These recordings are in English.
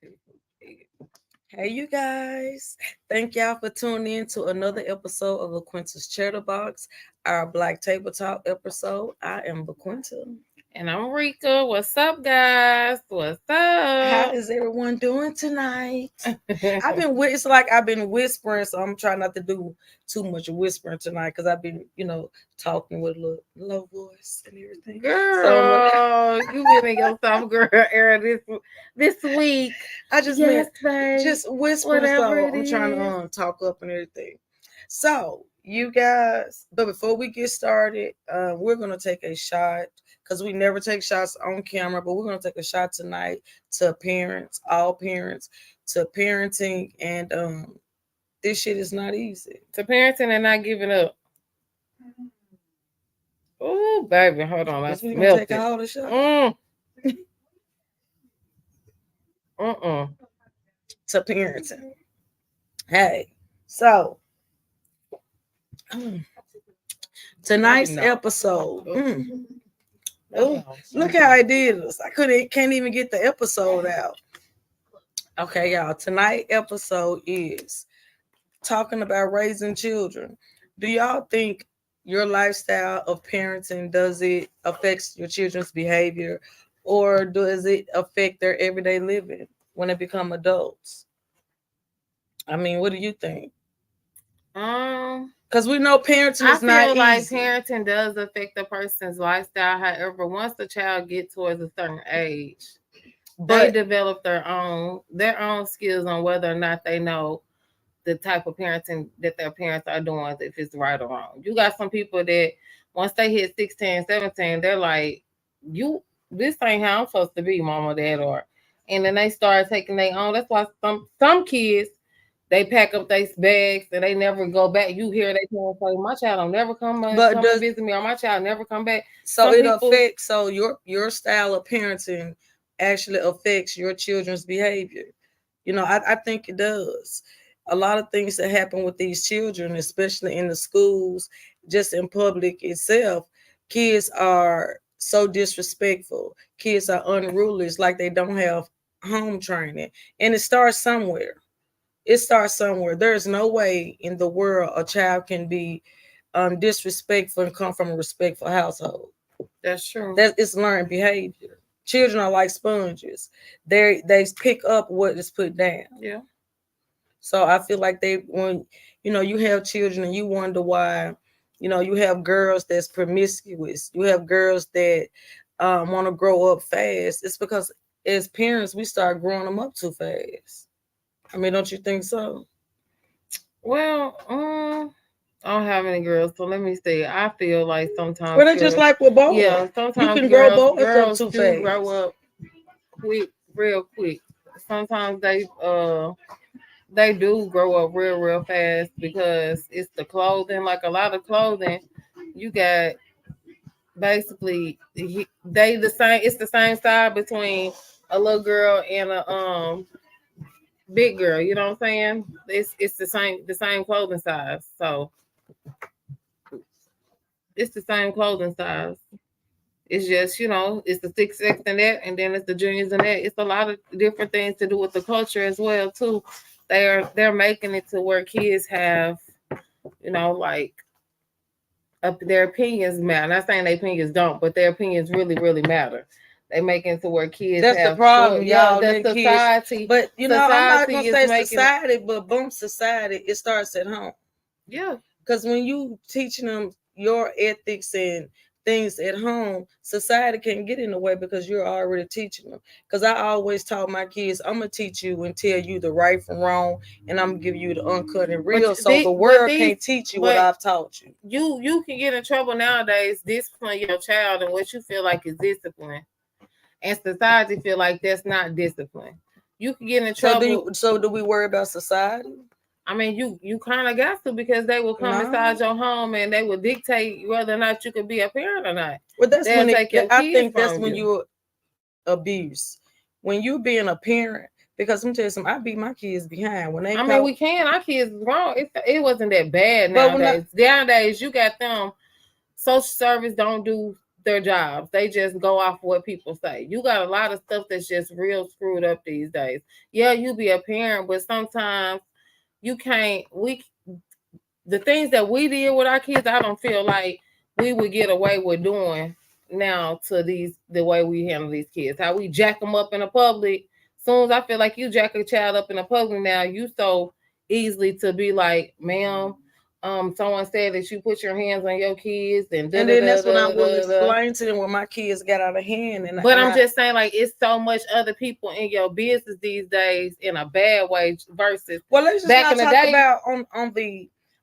Hey, you guys. Thank y'all for tuning in to another episode of LaQuinta's Cheddar Box, our Black Table Talk episode. I am LaQuinta. And I'm Rika. What's up, guys? What's How up? is everyone doing tonight? It's like I've been whispering, so I'm trying not to do too much whispering tonight because I've been, talking with a little low voice and everything. Girl, you been in your soft girl era this week. I just just whispering, so I'm trying to talk up and everything. So you guys, but before we get started, we're gonna take a shot because we never take shots on camera, but we're gonna take a shot tonight to parents, all parents, to parenting, and this shit is not easy. To parenting and not giving up. Oh, baby, hold on. Let's take all the shot. To parenting. Hey, so tonight's episode. Oh, look how I did this. Can't even get the episode out. Okay, y'all. Tonight's episode is talking about raising children. Do y'all think your lifestyle of parenting, does it affect your children's behavior, or does it affect their everyday living when they become adults? I mean, what do you think? Because we know parenting is not easy. I feel like parenting does affect a person's lifestyle. However, once the child gets towards a certain age, they develop their own skills on whether or not they know the type of parenting that their parents are doing, if it's right or wrong. You got some people that once they hit 16, 17, they're like, this ain't how I'm supposed to be, mom or dad, and then they start taking their own. That's why some kids, they pack up their bags and they never go back. You hear they parents say, "My child will never come visit me," or "My child never come back." So affects. So your style of parenting actually affects your children's behavior. I think it does. A lot of things that happen with these children, especially in the schools, just in public itself, kids are so disrespectful. Kids are unruly. It's like they don't have home training, and it starts somewhere. There is no way in the world a child can be disrespectful and come from a respectful household. That's true. It's learned behavior. Children are like sponges. They pick up what is put down. Yeah. So I feel like when you have children and you wonder why, you have girls that's promiscuous. You have girls that want to grow up fast. It's because as parents we start growing them up too fast. I mean, don't you think so? Well, I don't have any girls, so let me say. I feel like sometimes. Well, they just like with boys. Yeah, sometimes you can grow boys girls up too fast. Grow up real quick. Sometimes they do grow up real fast because it's the clothing. Like a lot of clothing, you got basically the same. It's the same size between a little girl and a big girl. You know what I'm saying? It's the same clothing size. So it's the same clothing size. It's just, it's the 6X and that, and then it's the juniors and that. It's a lot of different things to do with the culture as well too. They're making it to where kids have, like their opinions matter. I'm not saying their opinions don't, but their opinions really matter. They making it to where kids. That's have the problem, y'all. That's society. Kids. But I'm not gonna say society, but boom, society. It starts at home. Yeah, because when you teaching them your ethics and things at home, society can't get in the way because you're already teaching them. Because I always taught my kids, I'm gonna teach you and tell you the right from wrong, and I'm gonna give you the uncut and real. So the world can't teach you what I've taught you. You can get in trouble nowadays disciplining your child and what you feel like is discipline, and society feel like that's not discipline. You can get in trouble. So do we worry about society? I mean, you kind of got to, because they will come inside your home and they will dictate whether or not you can be a parent or not. Well, that's when I think that's when you abuse. When you being a parent, because I'm telling you something, I beat my kids behind when they. I mean, we can. Our kids wrong. It wasn't that bad nowadays. Nowadays, you got them. Social service don't do their jobs. They just go off what people say. You got a lot of stuff that's just real screwed up these days. Yeah, you be a parent, but sometimes you can't. The things that we did with our kids, I don't feel like we would get away with doing now to the way we handle these kids. How we jack them up in the public. Soon as I feel like you jack a child up in the public now, you so easily to be like, ma'am, someone said that you put your hands on your kids and then that's what I will explain to them when my kids got out of hand. But I'm just saying, like, it's so much other people in your business these days in a bad way versus let's just back not talk about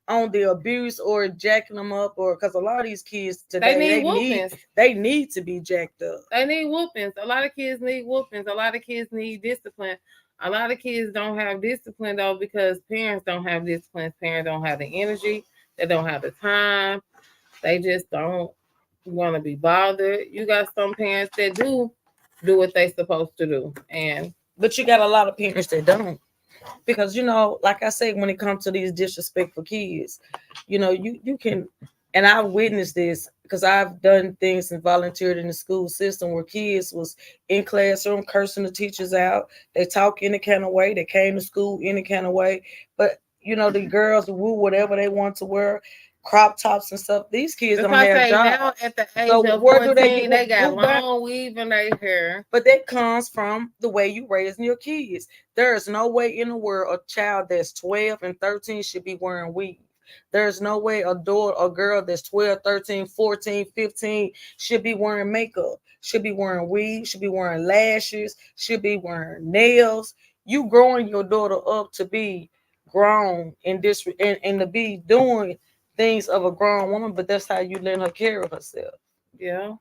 on the abuse or jacking them up, or because a lot of these kids today they need to be jacked up. They need whoopings. A lot of kids need whoopings. A lot of kids need discipline. A lot of kids don't have discipline though because parents don't have discipline. Parents don't have the energy. They don't have the time. They just don't want to be bothered. You got some parents that do what they're supposed to do, but you got a lot of parents that don't. Because, like I say, when it comes to these disrespectful kids, you can, and I've witnessed this because I've done things and volunteered in the school system where kids was in classroom cursing the teachers out. They talk any kind of way. They came to school any kind of way. But, the girls wore whatever they want to wear, crop tops and stuff. These kids don't have jobs. Now at the age of 14, they got long weave in their hair. But that comes from the way you raising your kids. There is no way in the world a child that's 12 and 13 should be wearing weave. There's no way a girl that's 12, 13, 14, 15 should be wearing makeup, should be wearing weave, should be wearing lashes, should be wearing nails. You growing your daughter up to be grown and to be doing things of a grown woman, but that's how you let her care of herself. Yeah.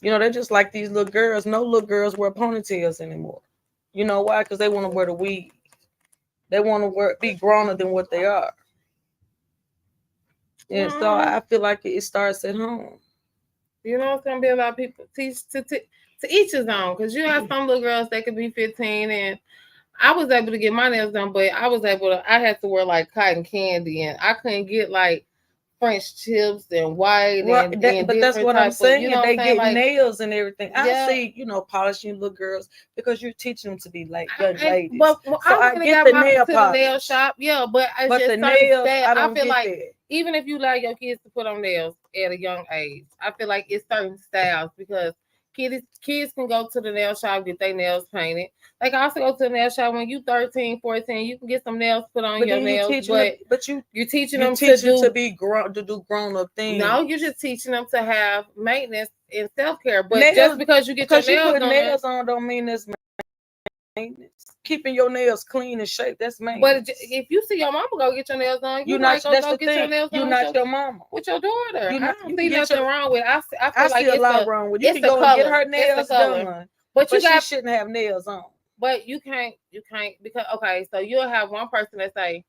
They're just like these little girls. No little girls wear ponytails anymore. You know why? Because they want to wear the weave. They want to be growner than what they are. And so I feel like it starts at home. It's gonna be a lot of people teach to each his own. Because you have some little girls that could be 15 and I was able to get my nails done, but I had to wear like cotton candy and I couldn't get like French tips and white. But that's what I'm saying. They get like, nails and everything. I see, polishing little girls because you're teaching them to be like young ladies. But I get the nail polish. The nail shop. Yeah, but just the nails, I feel like even if you allow your kids to put on nails at a young age, I feel like it's certain styles because kids can go to the nail shop, get their nails painted. Like I also go to the nail shop when you 13, 14, you can get some nails put on your nails. You're teaching them to be to do grown up things. No, you're just teaching them to have maintenance and self care. But just because you get your nails on don't mean that's maintenance. Keeping your nails clean and shaped, that's maintenance. But if you see your mama go get your nails done, you're not. That's the thing. You're not your mama. With your daughter, I don't see nothing wrong with. I feel like it's a lot wrong with. You can go and get her nails done, but she shouldn't have nails on. But you can't because so you'll have one person that say,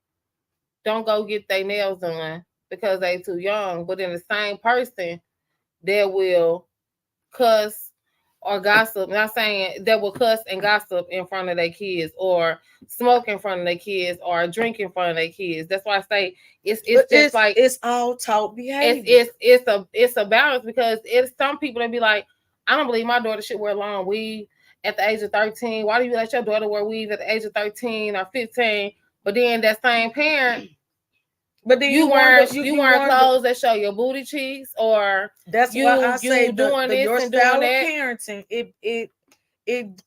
"Don't go get their nails done because they too young," but then the same person that will cuss or gossip, not saying that will cuss and gossip in front of their kids or smoke in front of their kids or drink in front of their kids. That's why I say it's all taught behavior. It's a balance because it's some people that be like, I don't believe my daughter should wear long weave at the age of 13. Why do you let your daughter wear weave at the age of 13 or 15? But then that same parent, but then you wearing clothes that show your booty cheeks, or that's why I say doing this your and style doing of parenting. It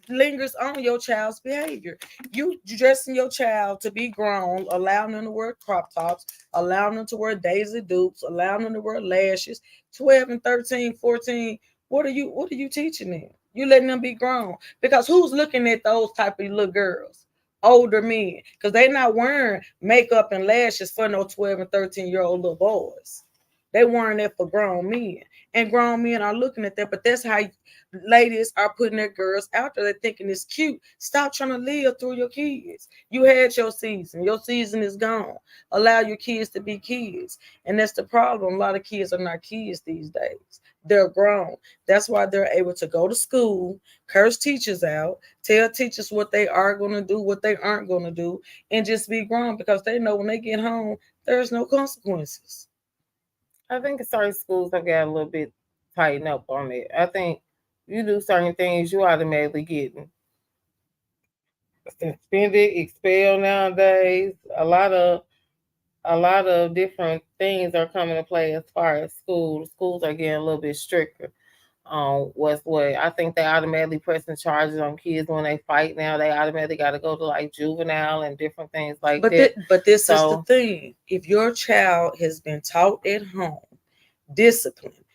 lingers on your child's behavior. You dressing your child to be grown, allowing them to wear crop tops, allowing them to wear Daisy Dukes, allowing them to wear lashes. 12 and 13, 14. What are you teaching them? You letting them be grown because who's looking at those type of little girls? Older men, because they're not wearing makeup and lashes for no 12 and 13-year-old little boys. They wearing that for grown men, and grown men are looking at that. But that's how ladies are putting their girls out there. They're thinking it's cute. Stop trying to live through your kids. You had your season. Your season is gone. Allow your kids to be kids, and that's the problem. A lot of kids are not kids these days. They're grown. That's why they're able to go to school, curse teachers out, tell teachers what they are going to do, what they aren't going to do, and just be grown because they know when they get home, there's no consequences. I think certain schools have got a little bit tighten up on it. I think you do certain things, you automatically getting suspended, expelled nowadays. A lot of different things are coming to play as far as schools. Schools are getting a little bit stricter on what's what. I think they automatically pressing charges on kids when they fight now. They automatically got to go to like juvenile and different things like that. But this is the thing. If your child has been taught at home, discipline,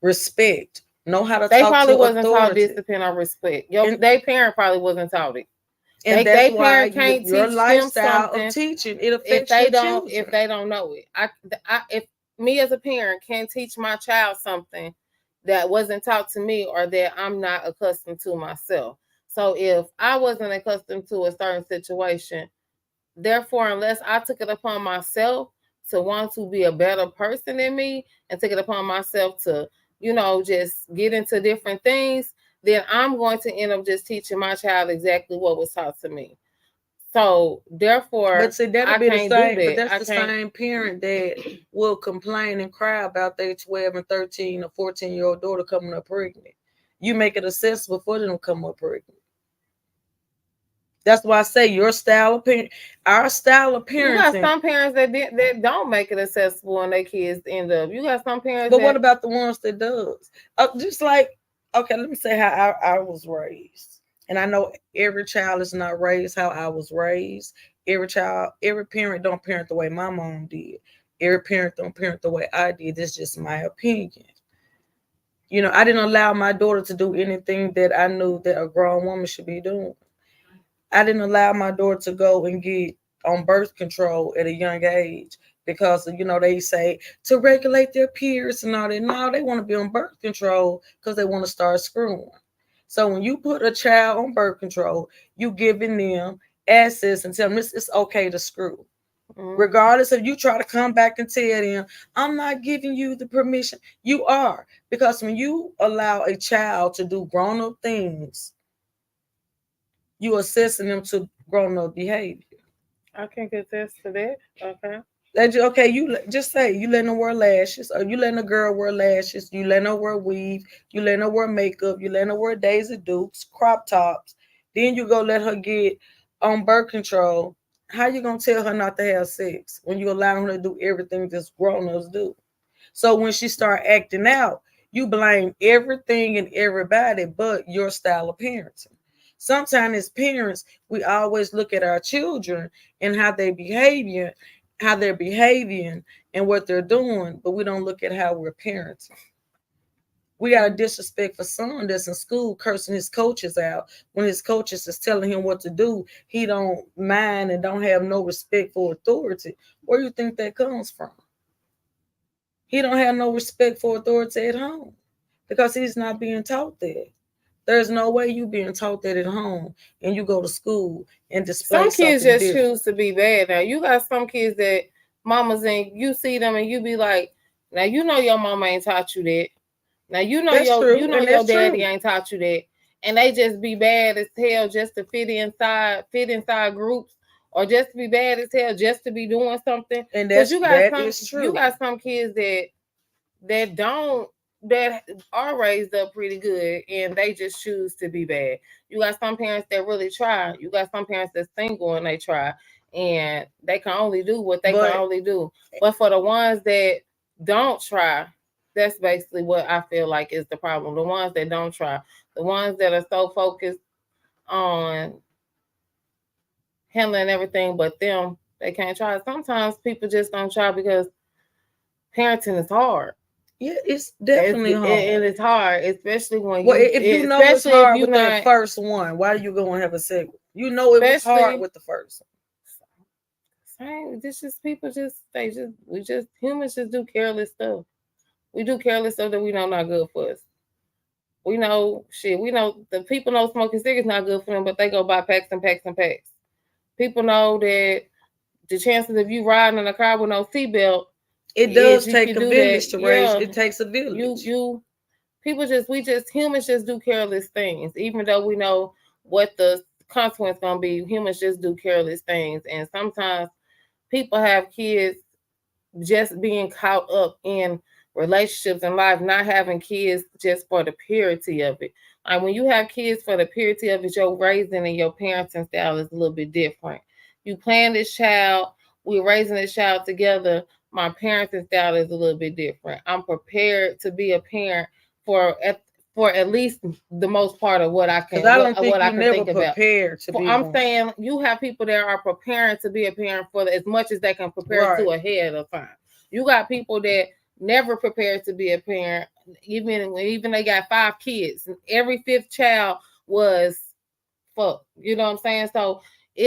respect, know how to they talk probably to wasn't taught authority. discipline or respect. Their parent probably wasn't taught it. And that's why can't your teach lifestyle them of teaching, it affects if they your don't children. if they don't know it. If me as a parent can't teach my child something that wasn't taught to me or that I'm not accustomed to myself. So if I wasn't accustomed to a certain situation, therefore, unless I took it upon myself to want to be a better person than me and take it upon myself to, just get into different things, then I'm going to end up just teaching my child exactly what was taught to me. So therefore, but see, that'll I be the can't same. do that. But that's the same parent that will complain and cry about their 12 and 13 or 14-year-old daughter coming up pregnant. You make it accessible for them to come up pregnant. That's why I say your style of parent, our style of parenting. You got some parents that don't make it accessible and their kids end up. You got some parents. But what about the ones that does? Just like, okay, let me say how I was raised. And I know every child is not raised how I was raised. Every parent don't parent the way my mom did. Every parent don't parent the way I did. That's just my opinion. I didn't allow my daughter to do anything that I knew that a grown woman should be doing. I didn't allow my daughter to go and get on birth control at a young age because they say to regulate their peers and all that. No, they want to be on birth control because they want to start screwing. So when you put a child on birth control, you giving them access and tell them it's okay to screw. Mm-hmm. Regardless if you try to come back and tell them, I'm not giving you the permission. You are. Because when you allow a child to do grown-up things, you assessing them to grown-up behavior. I can attest to that. Okay. Okay, you just say you letting her wear lashes, or you letting a girl wear lashes, you letting her wear weave, you letting her wear makeup, you letting her wear Daisy Dukes, crop tops. Then you go let her get on birth control. How you gonna tell her not to have sex when you allow her to do everything that grown-ups do? So when she start acting out, you blame everything and everybody but your style of parenting. Sometimes as parents, we always look at our children and how they're behaving and what they're doing, but we don't look at how we're parenting. We got a disrespect for son that's in school cursing his coaches out when his coaches is telling him what to do. He don't mind and don't have no respect for authority. Where do you think that comes from? He don't have no respect for authority at home because he's not being taught that. There's no way you being taught that at home and you go to school and display some kids something just different. choose to be bad. Now you got some kids that mamas and you see them and you be like, now you know your mama ain't taught you that. Now you know your daddy ain't taught you that. And they just be bad as hell just to fit inside groups, or just to be bad as hell just to be doing something. And that is true. You got some kids that are raised up pretty good and they just choose to be bad. You got some parents that really try. You got some parents that's single and they try and they can only do what they can only do. But for the ones that don't try, that's basically what I feel like is the problem. The ones that don't try, the ones that are so focused on handling everything but them, they can't try. Sometimes people just don't try because parenting is hard. Yeah, it's definitely hard. And it's hard, especially when if you know it's hard with that first one, why do you go and have a second? You know it was hard with the first one. Same. This just people humans just do careless stuff. We do careless stuff that we know not good for us. We know the people know smoking cigarettes not good for them, but they go buy packs and packs and packs. People know that the chances of you riding in a car with no seatbelt, it does take a village to raise. It takes a village. Humans just do careless things, even though we know what the consequence gonna be. Humans just do careless things, and sometimes people have kids just being caught up in relationships in life, not having kids just for the purity of it. Like when you have kids for the purity of it, your raising and your parenting style is a little bit different. You plan this child, we're raising this child together. My parenting style is a little bit different. I'm prepared to be a parent for at least the most part of what I can. Because I don't think what I you can never think about. prepared to be I'm one. saying you have people that are preparing to be a parent for as much as they can prepare to ahead of time. You got people that never prepared to be a parent, even they got 5 kids. Every 5th child was fuck. You know what I'm saying? So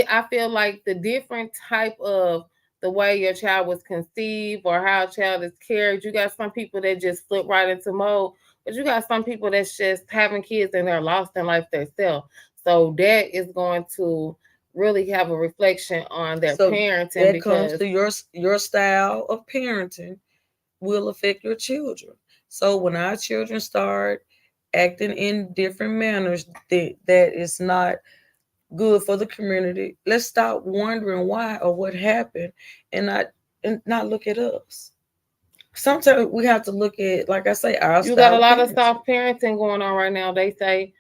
I feel like the different type of the way your child was conceived or how a child is carried, you got some people that just flip right into mode, but you got some people that's just having kids and they're lost in life themselves. So that is going to really have a reflection on their parenting. That because comes to your style of parenting will affect your children. So when our children start acting in different manners that is not good for the community, let's stop wondering why or what happened and not look at us. Sometimes we have to look at, like I say, our you got a lot of of soft parenting going on right now. They say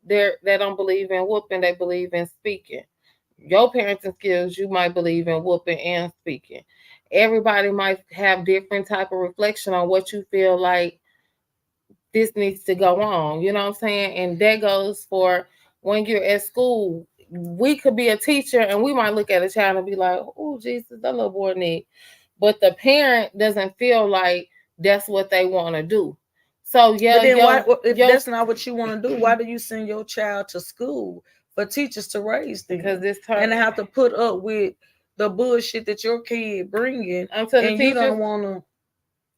they don't believe in whooping, they believe in speaking. Your parenting skills, you might believe in whooping and speaking. Everybody might have different type of reflection on what you feel like this needs to go on. You know what I'm saying? And that goes for when you're at school. We could be a teacher and we might look at a child and be like, oh, Jesus, that little boy need. But the parent doesn't feel like that's what they want to do. So yeah, but then why, if that's not what you want to do, why do you send your child to school for teachers to raise them? Because this and have to put up with the bullshit that your kid bringing, and you don't want to.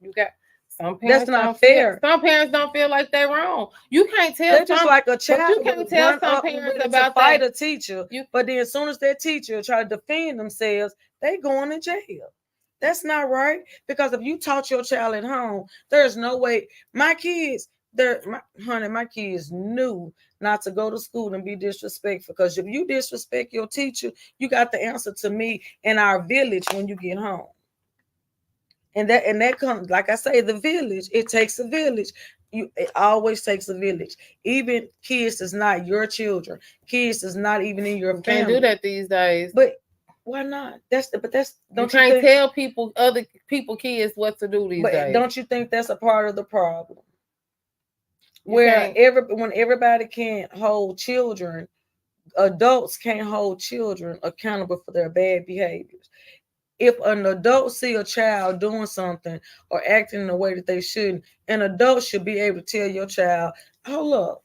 You got some parents. That's not fair. Some parents don't feel like they're wrong. You can't tell. They're just like a child. You can't tell some parents about to fight a teacher. But then as soon as that teacher try to defend themselves, they going to jail. That's not right. Because if you taught your child at home, there's no way. My kids, my kids knew not to go to school and be disrespectful. Because if you disrespect your teacher, you got the answer to me in our village when you get home. And that comes, like I say, the village. It takes a village. It always takes a village. Even kids is not your children. Kids is not even in your family. Can't do that these days. But why not? Don't you can't tell people, other people, kids what to do these days. Don't you think that's a part of the problem? When everybody can't hold children, adults can't hold children accountable for their bad behaviors. If an adult see a child doing something or acting in a way that they shouldn't, an adult should be able to tell your child, hold up.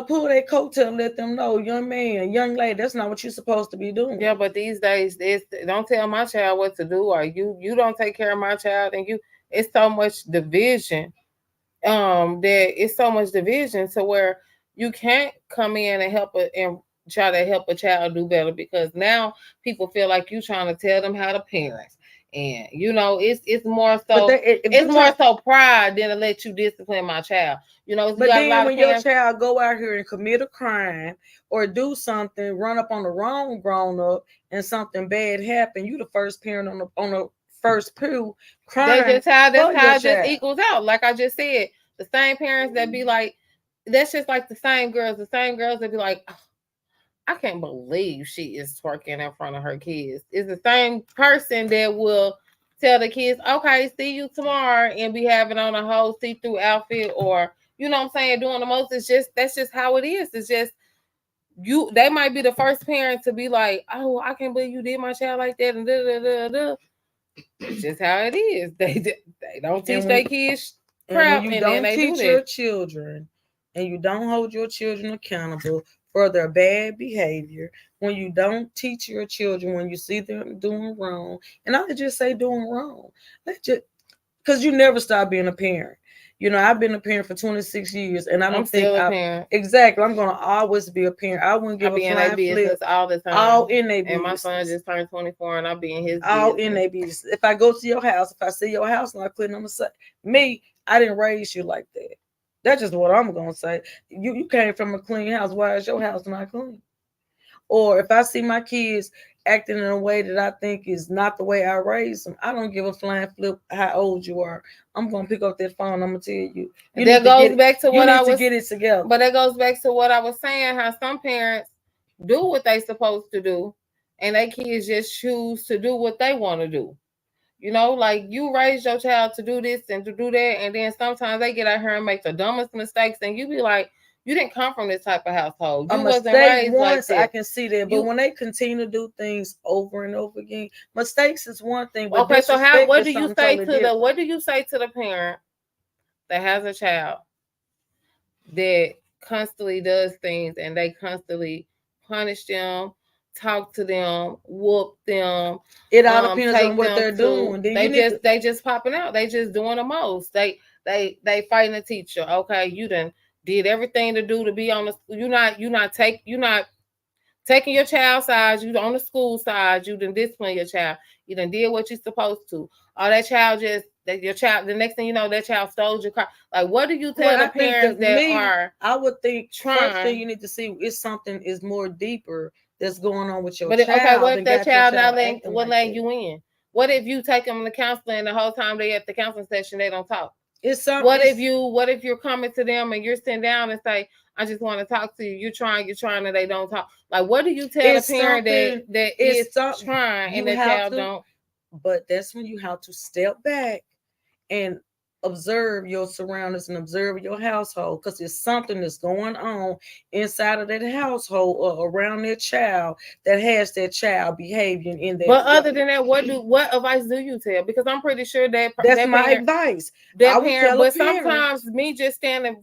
Pull their coattail and let them know, young man, young lady, that's not what you're supposed to be doing. Yeah, but these days, don't tell my child what to do, or you don't take care of my child, and it's so much division. There is so much division to where you can't come in and try to help a child do better, because now people feel like you trying to tell them how to parent. And it's more so it's more so pride than to let you discipline my child. But then when your child go out here and commit a crime or do something, run up on the wrong grown up, and something bad happen, you the first parent on the first pew crying. That's how it just equals out. Like I just said, the same parents that be like, that's just like the same girls that be like, oh, I can't believe she is twerking in front of her kids. It's the same person that will tell the kids, okay, see you tomorrow, and be having on a whole see-through outfit, or doing the most. That's just how it is. It's just they might be the first parent to be like, oh, I can't believe you did my child like that, and It's just how it is. They don't teach their kids crap, and you don't teach your children, and you don't hold your children accountable for their bad behavior, when you don't teach your children, when you see them doing wrong, and I just say doing wrong, because you never stop being a parent. I've been a parent for 26 years, and I don't think exactly. I'm gonna always be a parent. I wouldn't give a flying flip all the time. All in their business. And my son just turned 24, and I'll be in his all business. In their business. If I go to your house, if I see your house not clean, I'm gonna say, me, I didn't raise you like that. That's just what I'm gonna say. You came from a clean house. Why is your house not clean? Or if I see my kids acting in a way that I think is not the way I raised them, I don't give a flying flip how old you are. I'm gonna pick up that phone. I'm gonna tell you. That goes back to what I was. Get it together. But that goes back to what I was saying. How some parents do what they supposed to do, and their kids just choose to do what they want to do. You know, like you raise your child to do this and to do that, and then sometimes they get out here and make the dumbest mistakes, and you be like, you didn't come from this type of household. You wasn't raised like that. I can see that, but when they continue to do things over and over again, mistakes is one thing. But okay, so how? What do you say to the? What do you say to the parent that has a child that constantly does things and they constantly punish them, talk to them, whoop them? It all depends on what they're doing. They just popping out. They just doing the most. They fighting the teacher. Okay, you done did everything to do to be on the. You're not taking your child's side. You on the school side. You done discipline your child. You done did what you're supposed to. Or that child just. That your child, the next thing you know, that child stole your car. Like, what do you tell the parents I would think first thing you need to see is something is more deeper that's going on with your child. Okay, what if that child not letting you in? What if you take them to counseling and the whole time they at the counseling session they don't talk? It's something. What if you're coming to them and you're sitting down and say, I just want to talk to you. You're trying, and they don't talk. Like, what do you tell a parent that is trying and the child don't? But that's when you have to step back and observe your surroundings and observe your household, because there's something that's going on inside of that household or around their child that has that child behaving in that. But other than that, what advice do you tell? Because I'm pretty sure that's my advice. That parent, but sometimes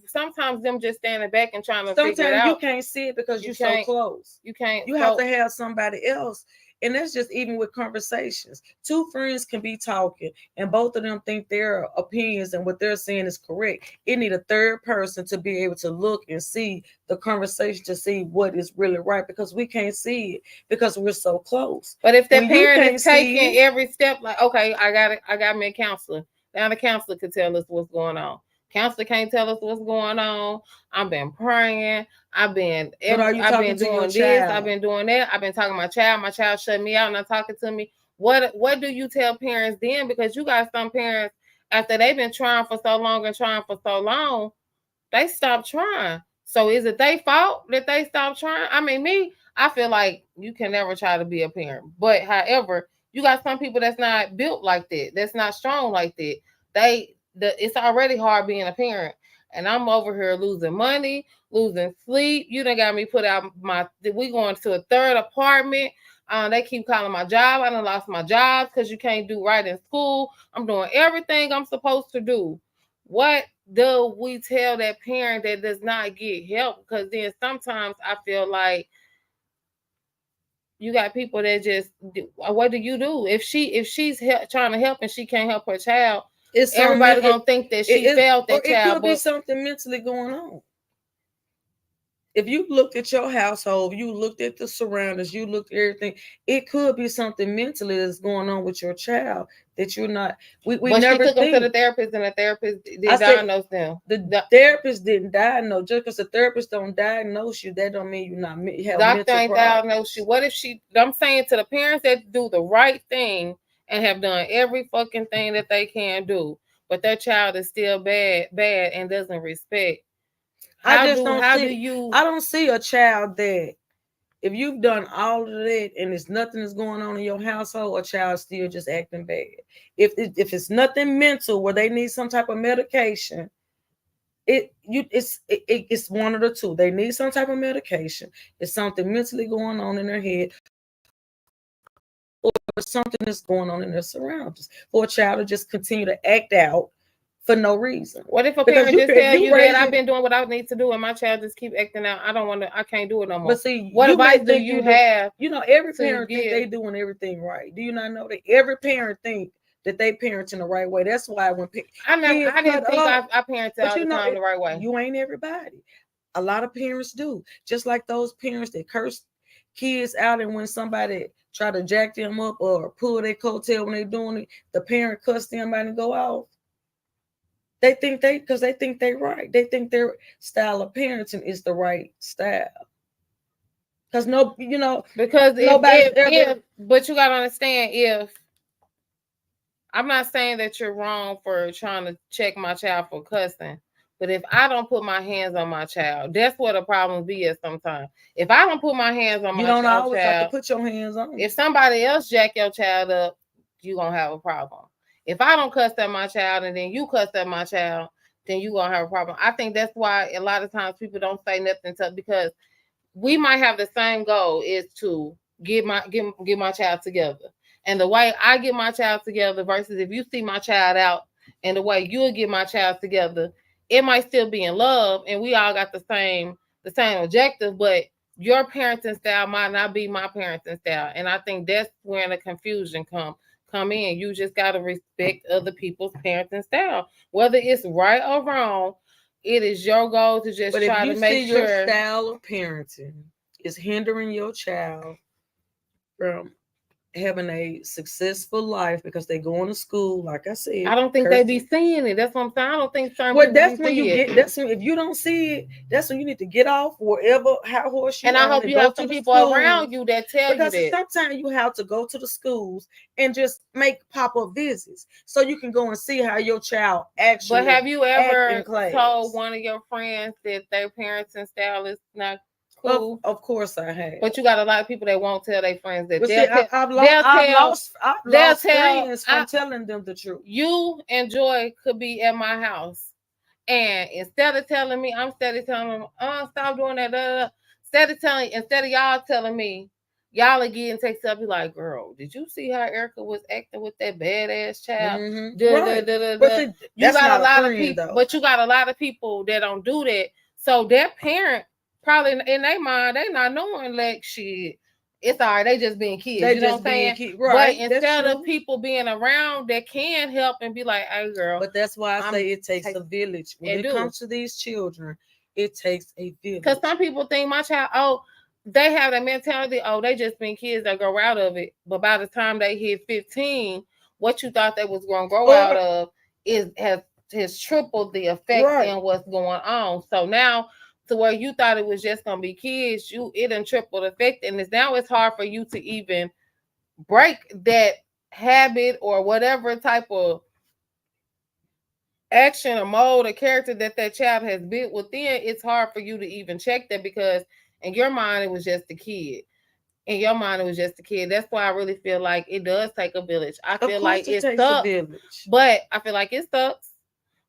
sometimes them just standing back and trying to figure it out. You can't see it because you're so close. You can't. You have to have somebody else. And that's just even with conversations. Two friends can be talking and both of them think their opinions and what they're saying is correct. It need a third person to be able to look and see the conversation to see what is really right, because we can't see it because we're so close. But if that parent is taking every step, like, okay, I got me a counselor. Now the counselor could tell us what's going on. Counselor can't tell us what's going on. I've been praying. I've been doing this. I've been doing that. I've been talking to my child. My child shut me out, not talking to me. What do you tell parents then? Because you got some parents, after they've been trying for so long, they stop trying. So is it their fault that they stop trying? I mean, I feel like you can never try to be a parent. But however, you got some people that's not built like that. That's not strong like that. It's already hard being a parent. And I'm over here losing money, losing sleep. You done got me put out we going to a third apartment. They keep calling my job. I done lost my job because you can't do right in school. I'm doing everything I'm supposed to do. What do we tell that parent that does not get help? Because then sometimes I feel like you got people that just, what do you do? If she's trying to help and she can't help her child, everybody gonna think that she failed that child. It could be something mentally going on. If you looked at your household, you looked at the surroundings, you looked at everything, it could be something mentally that's going on with your child that you're not. We never took them to the therapist, and the therapist didn't diagnose them. The therapist didn't diagnose. Just because the therapist don't diagnose you, that don't mean you're not have doctor ain't diagnose you. What if I'm saying to the parents that do the right thing and have done every fucking thing that they can do, but their child is still bad and doesn't respect. I don't see a child that, if you've done all of that and there's nothing that's going on in your household, a child still just acting bad. If it's nothing mental where they need some type of medication, it's one of the two. They need some type of medication. It's something mentally going on in their head, or something that's going on in their surroundings. For a child to just continue to act out for no reason. What if a parent just tell you that I've been doing what I need to do and my child just keep acting out? I can't do it no more. But see, what advice do you have? You know, every parent think they doing everything right. Do you not know that every parent think that they parenting the right way? That's why when I didn't think I parented all the time the right way. You ain't everybody. A lot of parents do. Just like those parents that curse kids out, and when somebody try to jack them up or pull their coattail when they're doing it, the parent cuss them out and go off. They think they're right. They think their style of parenting is the right style. Because no, you know, because nobody's ever. but you gotta understand, if I'm not saying that you're wrong for trying to check my child for cussing, but if I don't put my hands on my child, that's where the problem be at sometimes. If I don't put my hands on You my don't always have to child, put your hands on. if somebody else jack your child up, you gonna have a problem. If I don't cuss at my child and then you cuss at my child, then you gonna have a problem. I think that's why a lot of times people don't say nothing to, because we might have the same goal, is to get my child together. And the way I get my child together versus if you see my child out and the way you'll get my child together, it might still be in love and we all got the same objective, but your parenting style might not be my parenting style. And I think that's where the confusion come in. You just got to respect other people's parenting style, whether it's right or wrong. It is your goal to just try to make sure your style of parenting is hindering your child from having a successful life because they're going to school, like I said. I don't think they be seeing it. That's what I'm saying. I don't think certain well, that's when you it. get. That's when, if you don't see it, that's when you need to get off wherever how horse you. And I hope you have some people around you that tell because you that. Sometimes you have to go to the schools and just make pop-up visits so you can go and see how your child actually. But have you ever told one of your friends that their parenting style is not cool? Of course I have. But you got a lot of people that won't tell their friends that. I've lost friends from telling them the truth. You and Joy could be at my house, and instead of telling me, I'm steady telling them, "Oh, stop doing that." Instead of y'all telling me, y'all are getting texted up. Be like, "Girl, did you see how Erica was acting with that badass child?" Right. You got a lot of people, but you got a lot of people that don't do that. So that parent, probably in their mind, they not knowing like shit. It's all right. They just being kids. You know what I'm saying? Right. But instead of people being around that can help and be like, "Hey, girl." But that's why I say it takes a village. When it comes to these children, it takes a village. Because some people think my child, they have that mentality, they just been kids that grow out of it. But by the time they hit 15, what you thought they was going to grow out of has tripled the effect in what's going on. So now, to where you thought it was just gonna be kids, it done tripled effect, and now it's hard for you to even break that habit or whatever type of action or mode or character that child has built within. It's hard for you to even check that because in your mind it was just a kid. In your mind it was just a kid. That's why I really feel like it does take a village. I feel like it sucks, but I feel like it sucks.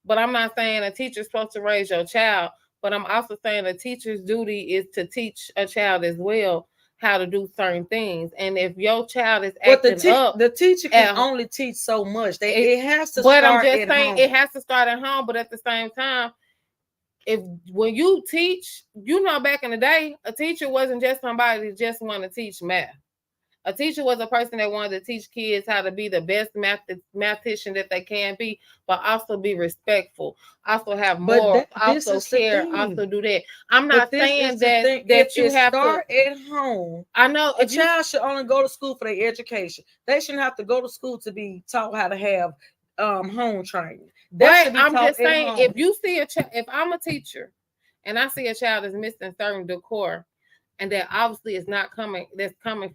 But I'm not saying a teacher's supposed to raise your child. But I'm also saying a teacher's duty is to teach a child as well how to do certain things. And if your child is acting up, the teacher can only teach so much. It has to start at home. But I'm just saying it has to start at home. But at the same time, when you teach, back in the day, a teacher wasn't just somebody that just wanted to teach math. A teacher was a person that wanted to teach kids how to be the best mathematician that they can be, but also be respectful, also have more, also care, also do that. I'm not saying that you have to start at home. I know a child should only go to school for their education. They shouldn't have to go to school to be taught how to have home training. But I'm just saying, if you see if I'm a teacher and I see a child is missing certain decor, and that obviously is not coming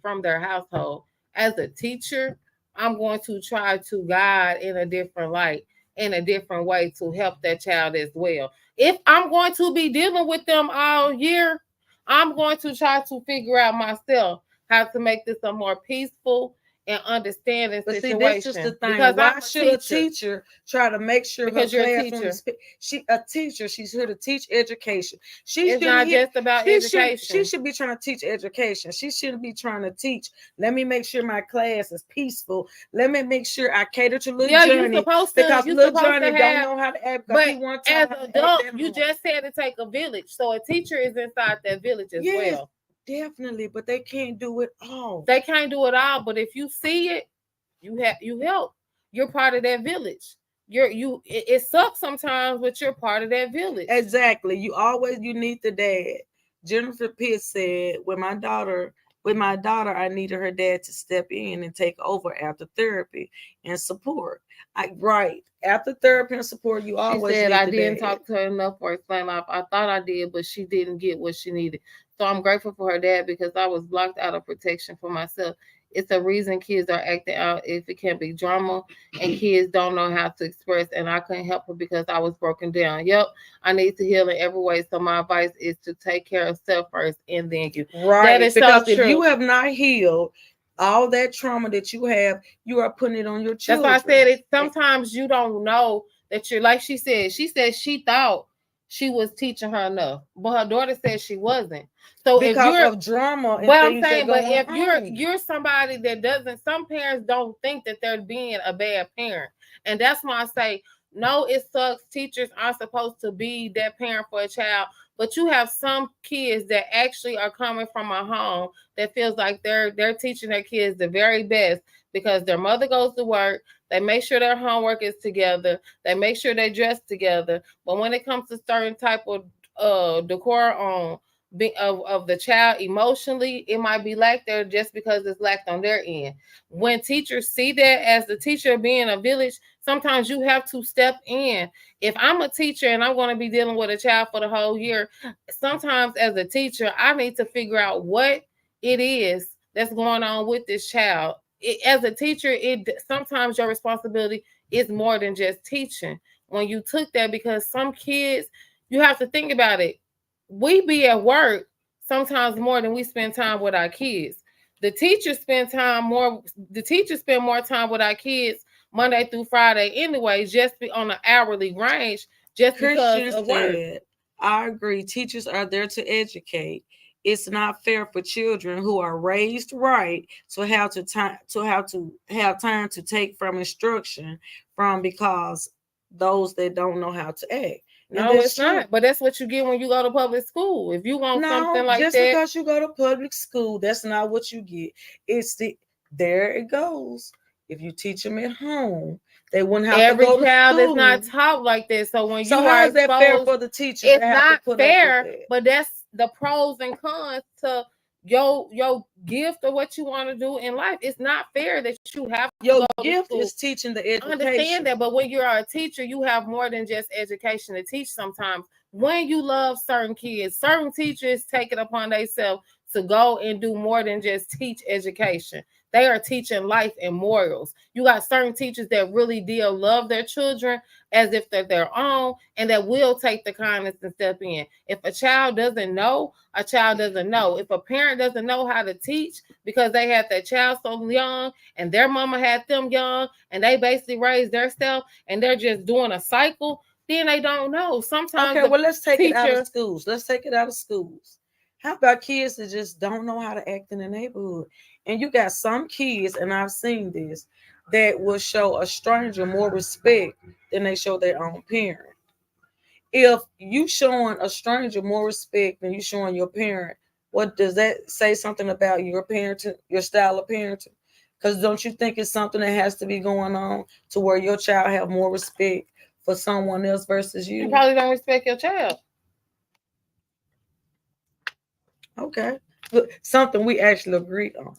from their household. As a teacher, I'm going to try to guide in a different light, in a different way to help that child as well. If I'm going to be dealing with them all year, I'm going to try to figure out myself how to make this a more peaceful and understanding situation. See, that's just the thing. Because why should a teacher try to make sure because her you're a teacher? She's here to teach education. It's not just about education. She should be trying to teach education. She shouldn't be trying to teach. Let me make sure my class is peaceful. Let me make sure I cater to little Johnny. You're supposed to, because little Johnny don't know how to act. But as an adult, you just said to take a village. So a teacher is inside that village as well. Definitely, but they can't do it all. They can't do it all, but if you see it, you help. You're part of that village. It sucks sometimes, but you're part of that village. Exactly. You need the dad. Jennifer Pitts said, with my daughter, I needed her dad to step in and take over after therapy and support. After therapy and support, you always. She said, I didn't talk to her enough for explain life. I thought I did, but she didn't get what she needed. So I'm grateful for her dad because I was blocked out of protection for myself. It's a reason kids are acting out if it can be drama and kids don't know how to express, and I couldn't help her because I was broken down. Yep, I need to heal in every way. So my advice is to take care of self first and then you. Right. That is because so if true. you have not healed all that trauma that you have, you are putting it on your children. That's why I said it. Sometimes you don't know that you're, like she said she thought she was teaching her enough, but her daughter said she wasn't. So because if you're of drama, and what I'm things saying, that but go if on. you're somebody that doesn't, some parents don't think that they're being a bad parent, and that's why I say no. It sucks. Teachers aren't supposed to be that parent for a child, but you have some kids that actually are coming from a home that feels like they're teaching their kids the very best because their mother goes to work. They make sure their homework is together. They make sure they dress together. But when it comes to certain type of decor on of the child emotionally, it might be lacked there just because it's lacked on their end. When teachers see that, as the teacher being a village, sometimes you have to step in. If I'm a teacher and I'm going to be dealing with a child for the whole year, sometimes as a teacher, I need to figure out what it is that's going on with this child. As a teacher, sometimes your responsibility is more than just teaching. When you took that, because some kids, you have to think about it. We be at work sometimes more than we spend time with our kids. The teachers spend more time with our kids Monday through Friday anyway, just be on an hourly range, just Christian because of work. said, I agree. Teachers are there to educate. It's not fair for children who are raised right to have time to take from instruction from because those that don't know how to act. No, it's not. But that's what you get when you go to public school. If you want something like just that, because you go to public school, that's not what you get. There it goes. If you teach them at home, they wouldn't have every to go to child school. is not taught like this. So when So you how are is that fair for the teacher? it's not fair. But that's the pros and cons to your gift or what you want to do in life. It's not fair that you have to your go gift to school. is teaching the education. I understand that, but when you're a teacher, you have more than just education to teach sometimes. When you love certain kids, certain teachers take it upon themselves to go and do more than just teach education. They are teaching life and morals. You got certain teachers that really love their children as if they're their own, and that will take the kindness and step in. If a child doesn't know, a child doesn't know. If a parent doesn't know how to teach because they had their child so young and their mama had them young and they basically raised their self and they're just doing a cycle, then they don't know. Sometimes okay, well, let's take it out of schools. Let's take it out of schools. How about kids that just don't know how to act in the neighborhood? And you got some kids, and I've seen this, that will show a stranger more respect than they show their own parent. If you showing a stranger more respect than you showing your parent, what does that say something about your parenting, your style of parenting? Because don't you think it's something that has to be going on to where your child have more respect for someone else versus you? You probably don't respect your child. Okay. Something we actually agreed on.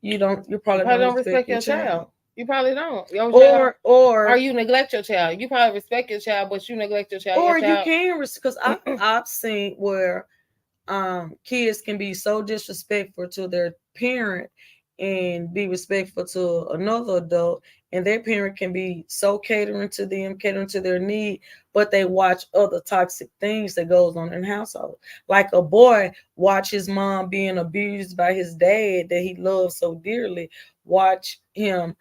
You probably don't respect your child. You probably don't. Or you neglect your child. You probably respect your child, but you neglect your child. Or you can, because I've seen where kids can be so disrespectful to their parent and be respectful to another adult, and their parent can be so catering to their need, but they watch other toxic things that goes on in the household. Like a boy watch his mom being abused by his dad that he loves so dearly, watch him,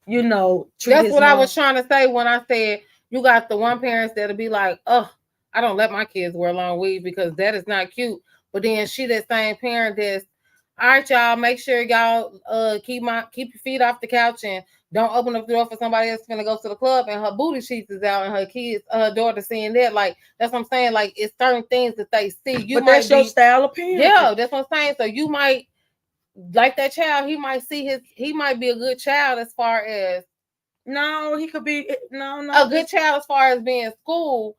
that's what I was trying to say when I said you got the one parents that'll be like, oh, I don't let my kids wear long weave because that is not cute. But then she that same parent that's, all right, y'all, make sure y'all keep your feet off the couch and don't open up the door for somebody else gonna go to the club and her booty sheets is out and her daughter seeing that. Like, that's what I'm saying. Like, it's certain things that they see. But that's your style of parenting. Yeah, that's what I'm saying. So you might like that child, he might be a good child as far as he could be a good child as far as being school,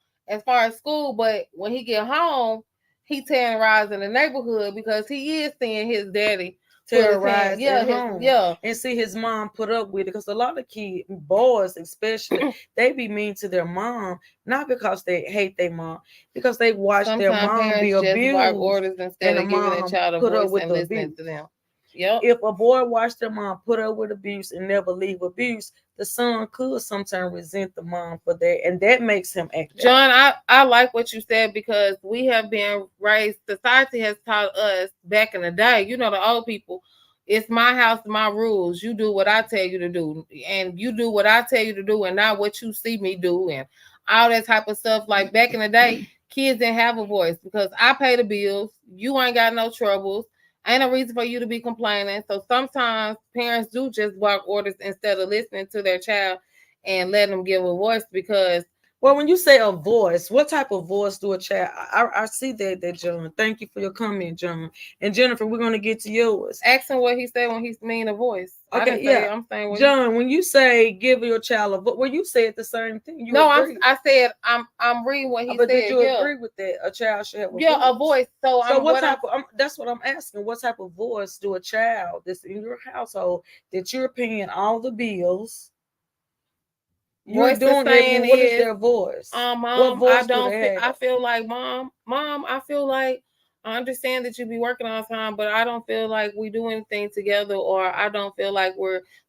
but when he get home, he terrorizing the neighborhood because he is seeing his daddy terrorized Yeah, at home. yeah. And see his mom put up with it, because a lot of boys especially, they be mean to their mom, not because they hate their mom, because they watch their Sometimes mom be parents just bark abused orders instead and the of giving a mom child a put up voice with and the listening abuse. to them. Yep. If a boy watched their mom put up with abuse and never leave abuse, the son could sometimes resent the mom for that, and that makes him act out. John, I like what you said, because we have been raised, society has taught us back in the day, you know, the old people, it's my house, my rules. You do what I tell you to do, and you do what I tell you to do, and not what you see me do, and all that type of stuff. Like back in the day, kids didn't have a voice because I pay the bills. You ain't got no troubles. Ain't no reason for you to be complaining. So sometimes parents do just bark orders instead of listening to their child and let them give a voice. Because, well, when you say a voice, what type of voice do a child? I see that, John. Thank you for your comment, John. And Jennifer, we're going to get to yours. Ask him what he said when he's mean a voice. Okay, yeah. I'm saying John, when you say give your child a voice, well, you said the same thing. I said I'm reading what he said. But did you agree with that? A child should have a voice. A voice. So what type of? That's what I'm asking. What type of voice do a child that's in your household that you're paying all the bills? You're doing everything. What is their voice? Mom, what voice I feel like mom, I feel like I understand that you be working all the time, but I don't feel like we do anything together, or I don't feel like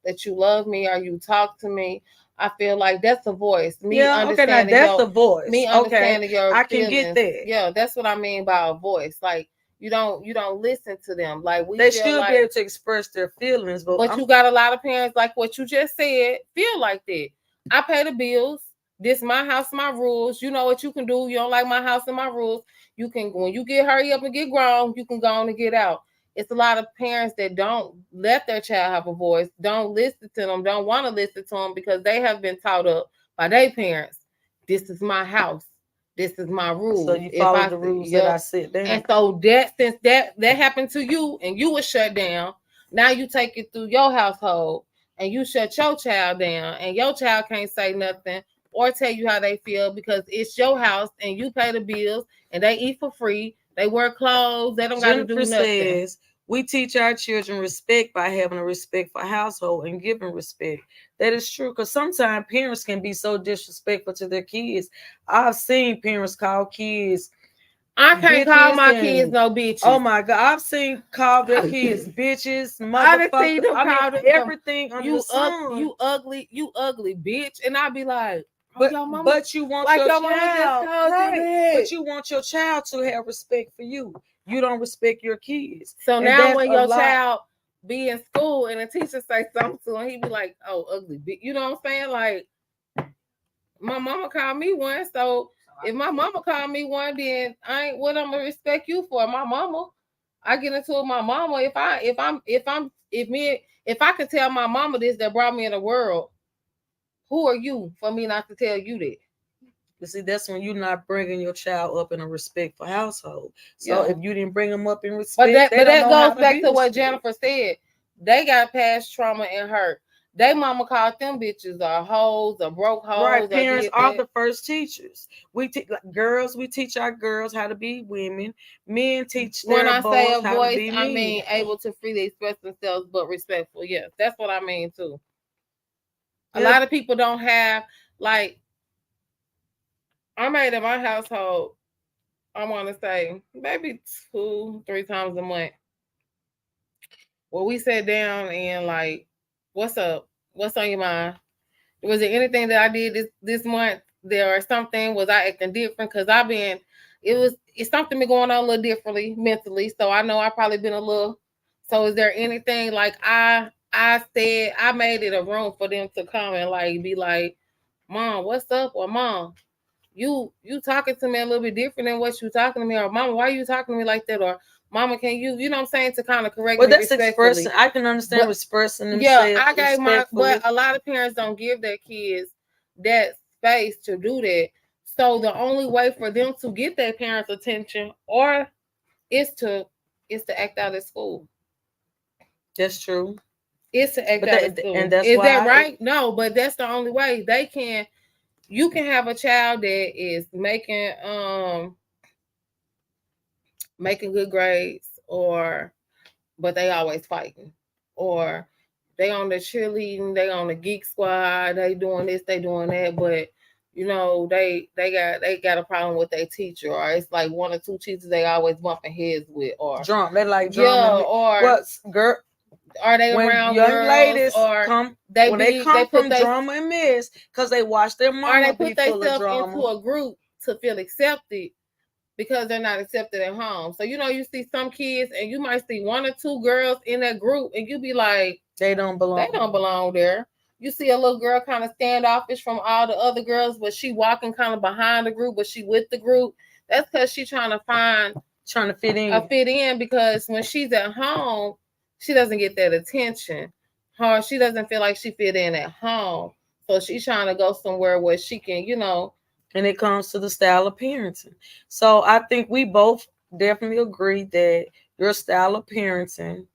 that you love me or you talk to me. I feel like that's a voice. Understanding that's the voice. Me understanding your I can get that. Yeah, that's what I mean by a voice. Like you don't listen to them. Like they should be able to express their feelings, but you got a lot of parents, like what you just said, feel like that. I pay the bills. This my house, my rules. You know what you can do. You don't like my house and my rules. You can, when you hurry up and get grown, you can go on and get out. It's a lot of parents that don't let their child have a voice, don't listen to them, don't want to listen to them because they have been taught up by their parents. This is my house. This is my rules. So you follow the rules that I set down. And so that since that happened to you and you were shut down, now you take it through your household. And you shut your child down, and your child can't say nothing or tell you how they feel because it's your house and you pay the bills and they eat for free. They wear clothes. They don't got to do nothing. Says, we teach our children respect by having a respect for household and giving respect. That is true, because sometimes parents can be so disrespectful to their kids. I've seen parents call kids. I can't call my kids no bitches. Oh my God, I've seen call their kids bitches, motherfuckers. I mean, everything under the sun. You ugly bitch, and I'd be like, but you want your child, right? But you want your child to have respect for you. You don't respect your kids. So now when your child be in school and the teacher say something to him, he be like, "Oh, ugly bitch," you know what I'm saying? Like, my mama called me one, so. If my mama called me one, then I ain't what I'm gonna respect you for. My mama, I get into it with my mama. If I could tell my mama this that brought me in the world, who are you for me not to tell you that? You see, that's when you're not bringing your child up in a respectful household. So if you didn't bring them up in respect, but that goes back to what Jennifer said. They got past trauma and hurt. They mama called them bitches or hoes or broke hoes. Right, parents are the first teachers. Girls, we teach our girls how to be women. Men teach their boys how to be men. I mean able to freely express themselves, but respectful. Yes, that's what I mean too. A lot of people don't have, like, I made in my household, I want to say maybe 2-3 times a month. Well, we sat down and like, what's up? What's on your mind? Was there anything that I did this month there or something? Was I acting different? Because it's something been going on a little differently mentally. So I know I probably been a little. So is there anything like I said, I made it a room for them to come and like be like, Mom, what's up? Or Mom, you talking to me a little bit different than what you talking to me, or Mama, why are you talking to me like that? Or Mama, can you know what I'm saying, to kind of correct me respectfully. I can understand expressing themselves. Yeah, I gave but a lot of parents don't give their kids that space to do that. So the only way for them to get their parents' attention is to act out at school. That's true. It's to act out at school. And that's that right? No, but that's the only way they can. You can have a child that is making good grades or but they always fighting, or they on the cheerleading, they on the geek squad, they doing this, they doing that, but you know they got a problem with their teacher, or it's like one or two teachers they always bumping heads with, or Drum. They like yeah, drumming. or What's girl? are they When around young girls, ladies or come, they when they be come they put from they drama and mess, because they watch their or they mama be put full of themselves drama. into a group to feel accepted because they're not accepted at home. So you know you see some kids and you might see one or two girls in that group and you be like, They don't belong. they don't belong there. You see a little girl kind of standoffish from all the other girls, but she walking kind of behind the group, but she with the group. That's because she's trying to find Trying to fit in. a fit in, because when she's at home, she doesn't get that attention. She doesn't feel like she fit in at home. So she's trying to go somewhere where she can, you know. And it comes to the style of parenting. So I think we both definitely agree that your style of parenting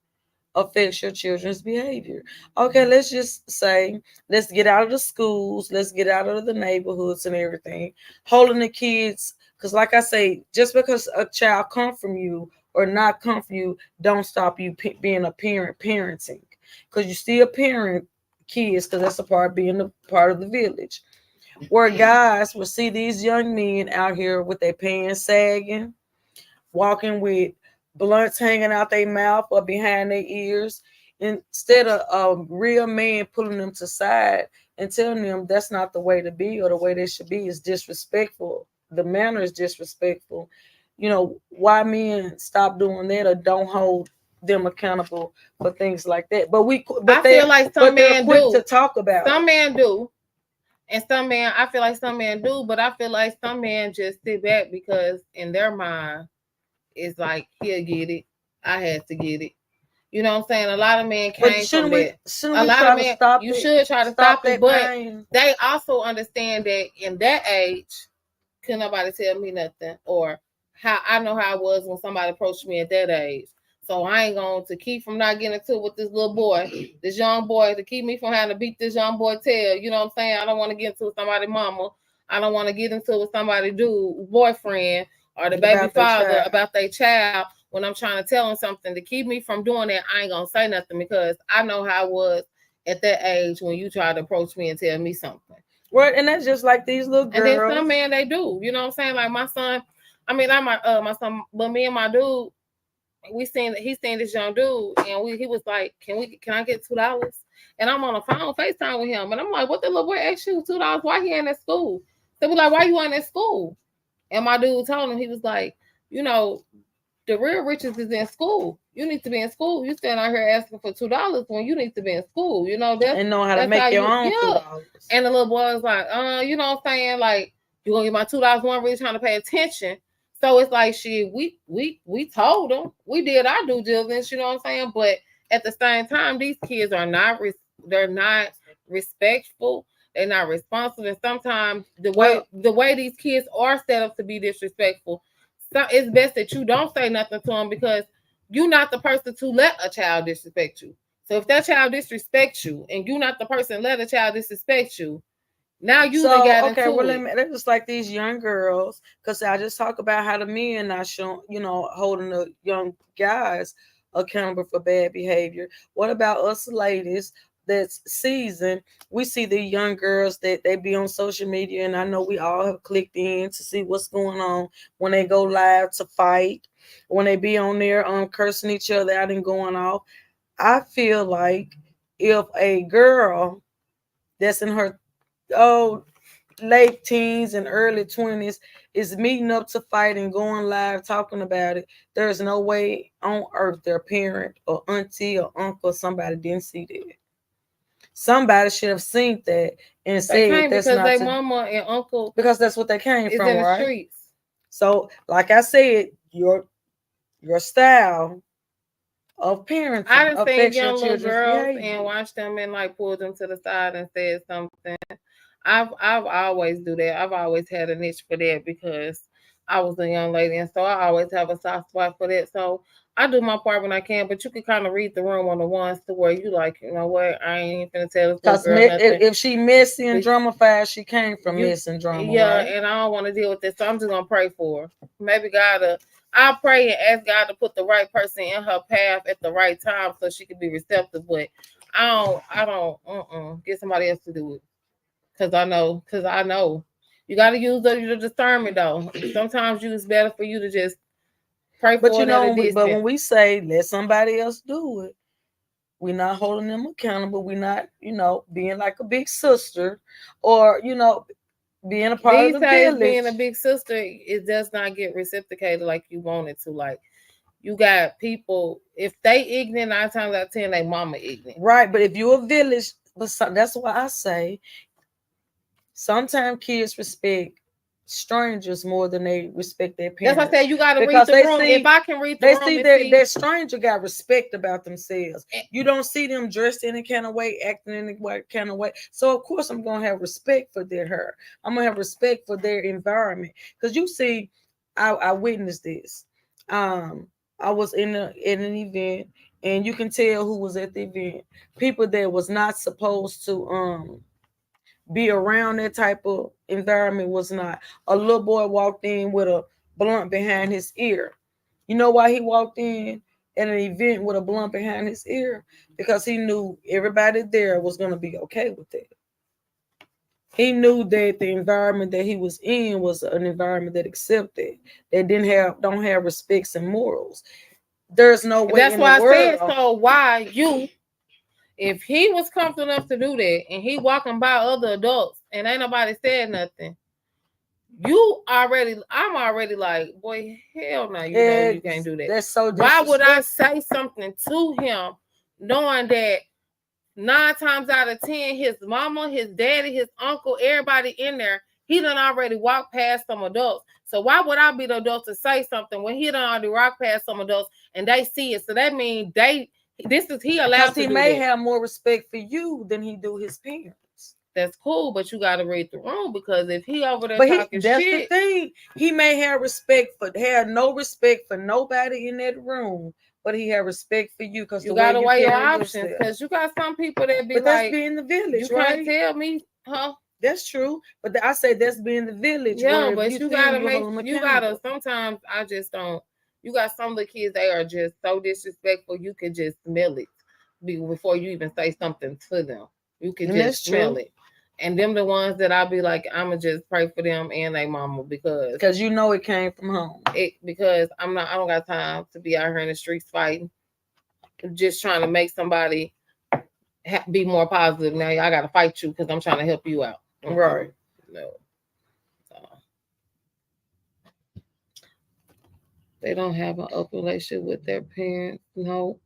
affects your children's behavior. Okay, let's just say, let's get out of the schools, let's get out of the neighborhoods and everything, holding the kids. Because like I say, just because a child come from you or not come from you, don't stop you being a parent parenting. Because you still parent kids, because that's a part of being a part of the village. Where guys will see these young men out here with their pants sagging, walking with blunts hanging out their mouth or behind their ears, instead of a real man pulling them to side and telling them that's not the way to be, or the way they should be is disrespectful. The manner is disrespectful. You know, why men stop doing that or don't hold them accountable for things like that. But I feel like some men quick do to talk about. Some men do. And some men, I feel like some men do, but I feel like some men just sit back because in their mind, it's like, he'll get it. I had to get it. You know what I'm saying? A lot of men came from that. A lot of men, you should try to stop it, but they also understand that in that age, couldn't nobody tell me nothing, or how I know how I was when somebody approached me at that age. So I ain't going to keep from not getting into it with this little boy, this young boy, to keep me from having to beat this young boy tail. You know what I'm saying? I don't want to get into it with somebody's mama. I don't want to get into it with somebody's boyfriend, or the baby father about their child when I'm trying to tell them something. To keep me from doing that, I ain't going to say nothing, because I know how I was at that age when you tried to approach me and tell me something. Well, and that's just like these little girls. And then some men, they do. You know what I'm saying? Like my son, I mean, not my son, but me and my dude, he seen this young dude, and he was like, can I get $2? And I'm on the phone FaceTime with him, and I'm like, what the little boy asked you $2? Why he in that school? So we like, why you in that school? And my dude told him, he was like, you know, the real riches is in school. You need to be in school. You stand out here asking for $2 when you need to be in school. You know, and know how to make your own $2. And the little boy was like, you know what I'm saying? Like, you gonna get my $2? One really trying to pay attention. So it's like, shit, we told them, we did our due diligence, you know what I'm saying? But at the same time, these kids are not they're not respectful, they're not responsible, and sometimes the way these kids are set up to be disrespectful, so it's best that you don't say nothing to them, because you're not the person to let a child disrespect you. So if that child disrespects you and you're not the person let a child disrespect you, now you got okay. Well, they're just like these young girls, because I just talk about how the men not showing, holding the young guys accountable for bad behavior. What about us ladies that's seasoned? We see the young girls that they be on social media, and I know we all have clicked in to see what's going on when they go live to fight, when they be on there cursing each other out and going off. I feel like if a girl that's in her late teens and early 20s is meeting up to fight and going live talking about it, there's no way on earth their parent or auntie or uncle or somebody didn't see that. Somebody should have seen that and said that's not because their mama and uncle, because that's what they came from, in the right? Streets. So like I said, your style of parenting. I done seen young little girls and watched them and like pulled them to the side and said something. I've always do that. I've always had a niche for that because I was a young lady, and so I always have a soft spot for that. So I do my part when I can, but you can kind of read the room on the ones to where you like, you know what, I ain't finna tell this little girl nothing. If she messy and drama-fied, she came from messy and drama. Yeah, right? And I don't want to deal with this, so I'm just gonna pray for her. Maybe God I pray and ask God to put the right person in her path at the right time so she can be receptive. But I don't get somebody else to do it. Cause I know. You gotta use the discernment though. Sometimes it's better for you to just pray But for you it at a know, but distance. when we say let somebody else do it, we're not holding them accountable. We're not, being like a big sister, or being a part These of the days, village. being a big sister, it does not get reciprocated like you want it to. Like you got people, if they ignorant, 9 times out of 10, they mama ignorant. Right, but if you're a village, that's why I say sometimes kids respect strangers more than they respect their parents. That's why I say you got to read the room. If I can read the room, they see that stranger got respect about themselves. You don't see them dressed in a kind of way, acting in a kind of way. So of course I'm gonna have respect for their hair. I'm gonna have respect for their environment. Because you see, I witnessed this. I was in an event, and you can tell who was at the event. People that was not supposed to be around that type of environment was not. A little boy walked in with a blunt behind his ear. You know why he walked in at an event with a blunt behind his ear? Because he knew everybody there was going to be okay with it. He knew that the environment that he was in was an environment that accepted, that don't have respects and morals. There's no way. That's why I said, so why you, if he was comfortable enough to do that and he walking by other adults and ain't nobody said nothing, I'm already like, boy, hell no, you know you can't do that. That's so why would I say something to him knowing that 9 times out of 10, his mama, his daddy, his uncle, everybody in there, he done already walked past some adults. So why would I be the adult to say something when he done already walked past some adults and they see it? So that means he allowed to he may have more respect for you than he do his parents. That's cool, but you got to read the room, because if he over there talking that's shit, the thing. He may have no respect for nobody in that room, but he have respect for you because you got to weigh your options. Because you got some people that be that's being the village, you right? can't tell me, huh? That's true, but I say that's being the village. Yeah, but you gotta. Sometimes I just don't. You got some of the kids; they are just so disrespectful. You can just smell it before you even say something to them. You can just smell it. And them the ones that I'll be like, I'ma just pray for them and their mama because you know it came from home. Because I don't got time to be out here in the streets fighting, just trying to make somebody be more positive. Now I gotta fight you because I'm trying to help you out. Right. No. They don't have an open relationship with their parents. No.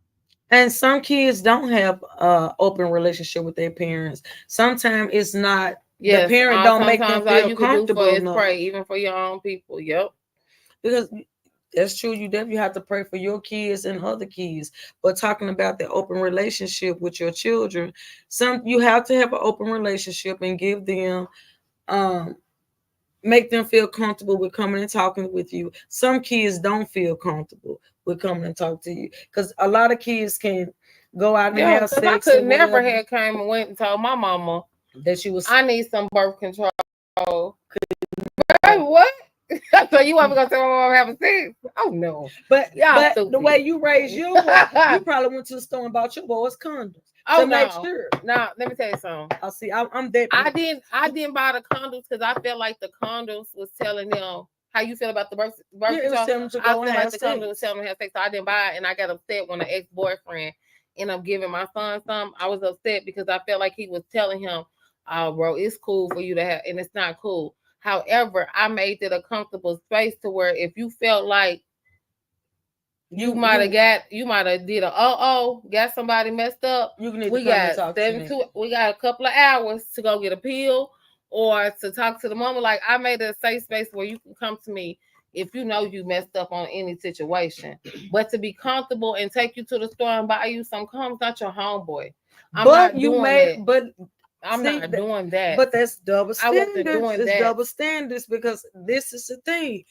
And some kids don't have an open relationship with their parents. Sometimes it's not. The parent don't make them feel comfortable enough. Pray even for your own people. Yep. Because that's true. You definitely have to pray for your kids and other kids. But talking about the open relationship with your children, you have to have an open relationship and give them, make them feel comfortable with coming and talking with you. Some kids don't feel comfortable with coming and talk to you because a lot of kids can go out and have sex. I could never have came and went and told my mama that she was. I need some birth control. What? So you ever gonna tell my mom having sex? Oh no! But the way you raised you, you probably went to the store and bought your boys condoms. Oh, make sure. Now let me tell you something. I see. I'm that. I didn't buy the condoms because I felt like the condoms was telling them how you feel about the birth control. I feel like the condoms was telling them to have sex, so I didn't buy it, and I got upset when the ex-boyfriend ended up giving my son some. I was upset because I felt like he was telling him, "Oh, bro, it's cool for you to have," and it's not cool. However, I made it a comfortable space to where if you felt like you might have did got somebody messed up. We got a couple of hours to go get a pill or to talk to the mama. Like I made a safe space where you can come to me if you know you messed up on any situation. But to be comfortable and take you to the store and buy you some condoms, not your homeboy. I'm not doing that. But that's double standards. It's double standards because this is the thing.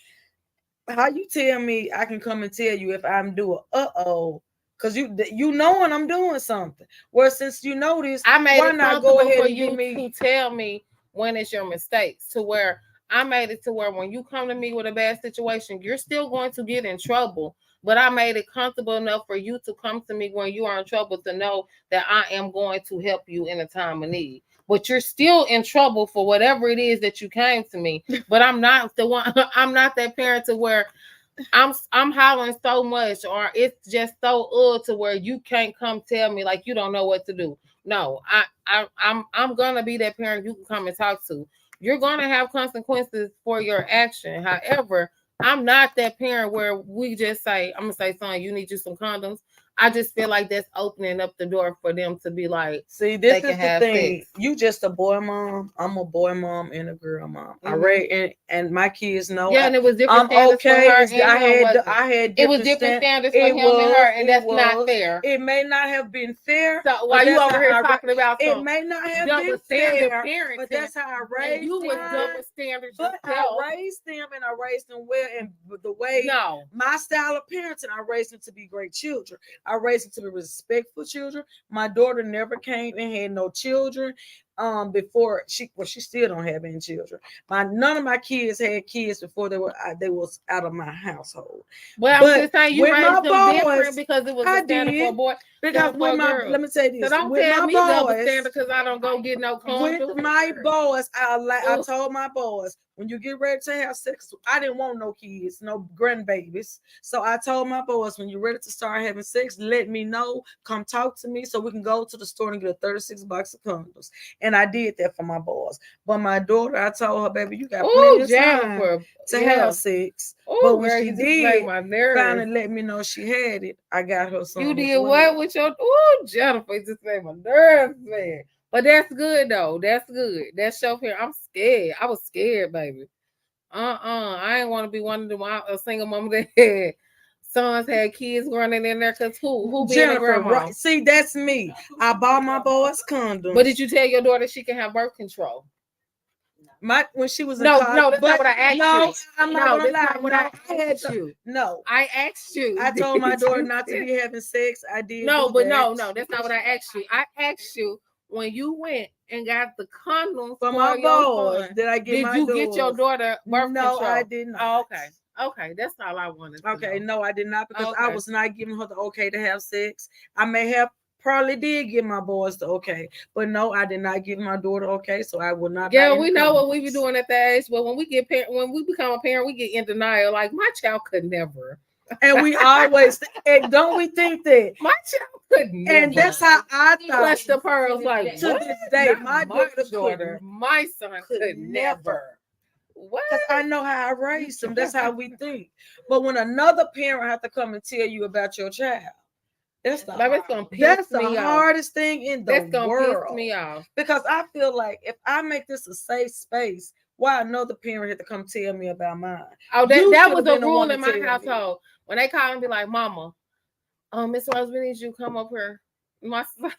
How you tell me I can come and tell you if I'm doing because you know when I'm doing something. Well, since you know this, I made why not go ahead and give me to tell me when it's your mistakes to where I made it to where when you come to me with a bad situation, you're still going to get in trouble. But I made it comfortable enough for you to come to me when you are in trouble to know that I am going to help you in a time of need. But you're still in trouble for whatever it is that you came to me. But I'm not the one. I'm not that parent to where I'm hollering so much, or it's just so to where you can't come tell me like you don't know what to do. No, I'm gonna be that parent you can come and talk to. You're gonna have consequences for your action. However, I'm not that parent where we just say, I'm gonna say, son, you need you some condoms. I just feel like that's opening up the door for them to be like, see, this they is can the have thing. sex. You just a boy mom. I'm a boy mom and a girl mom. I Mhm. read and my kids know. Yeah, and it was different I'm standards for okay. her It's- and I him, had wasn't I had it was different different standards for It him and her, and it that's not was. fair. It may not have been fair. So but while you that's over how here I ra- talking about it some may not have double been standard fair, parenting, but that's how I and raised you was mine. double standards But I yourself. raised them and I raised them well. And the way No, my style of parenting, I raised them to be great children. I raised them to be respectful children. My daughter never came and had no children. Before she still don't have any children. None of my kids had kids before they was out of my household. well, I'm But just saying you with my raised them different boys, because it was I a standard for a did. boy, Because standard for with a my girl. let me say So this, don't with tell my me double boys, standard because I don't go get no with condoms. my boys, I Ooh. told my boys, when you get ready to have sex, I didn't want no kids, no grandbabies. So I told my boys, when you're ready to start having sex, let me know. Come talk to me so we can go to the store and get a 36 box of condoms. And I did that for my boys. But my daughter, I told her, baby, you got plenty Ooh, of time Jennifer. to Yeah. have sex. Ooh, But when girl, she you just make did my nerves. finally let me know she had it, I got her some. You as did well. what with your Jennifer? It just made my nerves, man. But that's good though. That's good. That's your parent. I'm scared. I was scared, baby. I ain't want to be one of them a single mom that had sons had kids running in there because who being a Jennifer, grandma? right? See, that's me. I bought my boys condoms. But did you tell your daughter she can have birth control? When she was in No, college, no, that's not what I asked no, you. I'm not No, gonna that's lie. not what No, I asked you. No, I asked you. I told my did daughter you not to tell- be having sex. I did. No, do but that. no, that's not what I asked you. I asked you when you went and got the condoms For for my your boys, son. did I get Did my you daughters? get your daughter birth No, control? I did not. Oh, okay. Okay, that's all I wanted to Okay, know. no, I did not, because I Okay. was not giving her the okay to have sex. I may have probably did give my boys the okay, but no, I did not give my daughter okay, so I will not. Yeah, buy we any know what we be condoms. doing at that age, but when we become a parent, we get in denial. Like my child could never. And we always, and don't we think that? My child could never. And that's how I thought. Clutch the pearls like To what? this day, Not my daughter, my son could never. What? Because I know how I raised them. That's how we think. But when another parent have to come and tell you about your child, that's the Baby, it's gonna piss me off. hardest thing in the That's gonna world. piss me off. Because I feel like if I make this a safe space, why another parent had to come tell me about mine? Oh, You that should was have a been the rule one to in my tell me. household. When they call and be like, "Mama, Miss Rose, we need you to come up here." My son,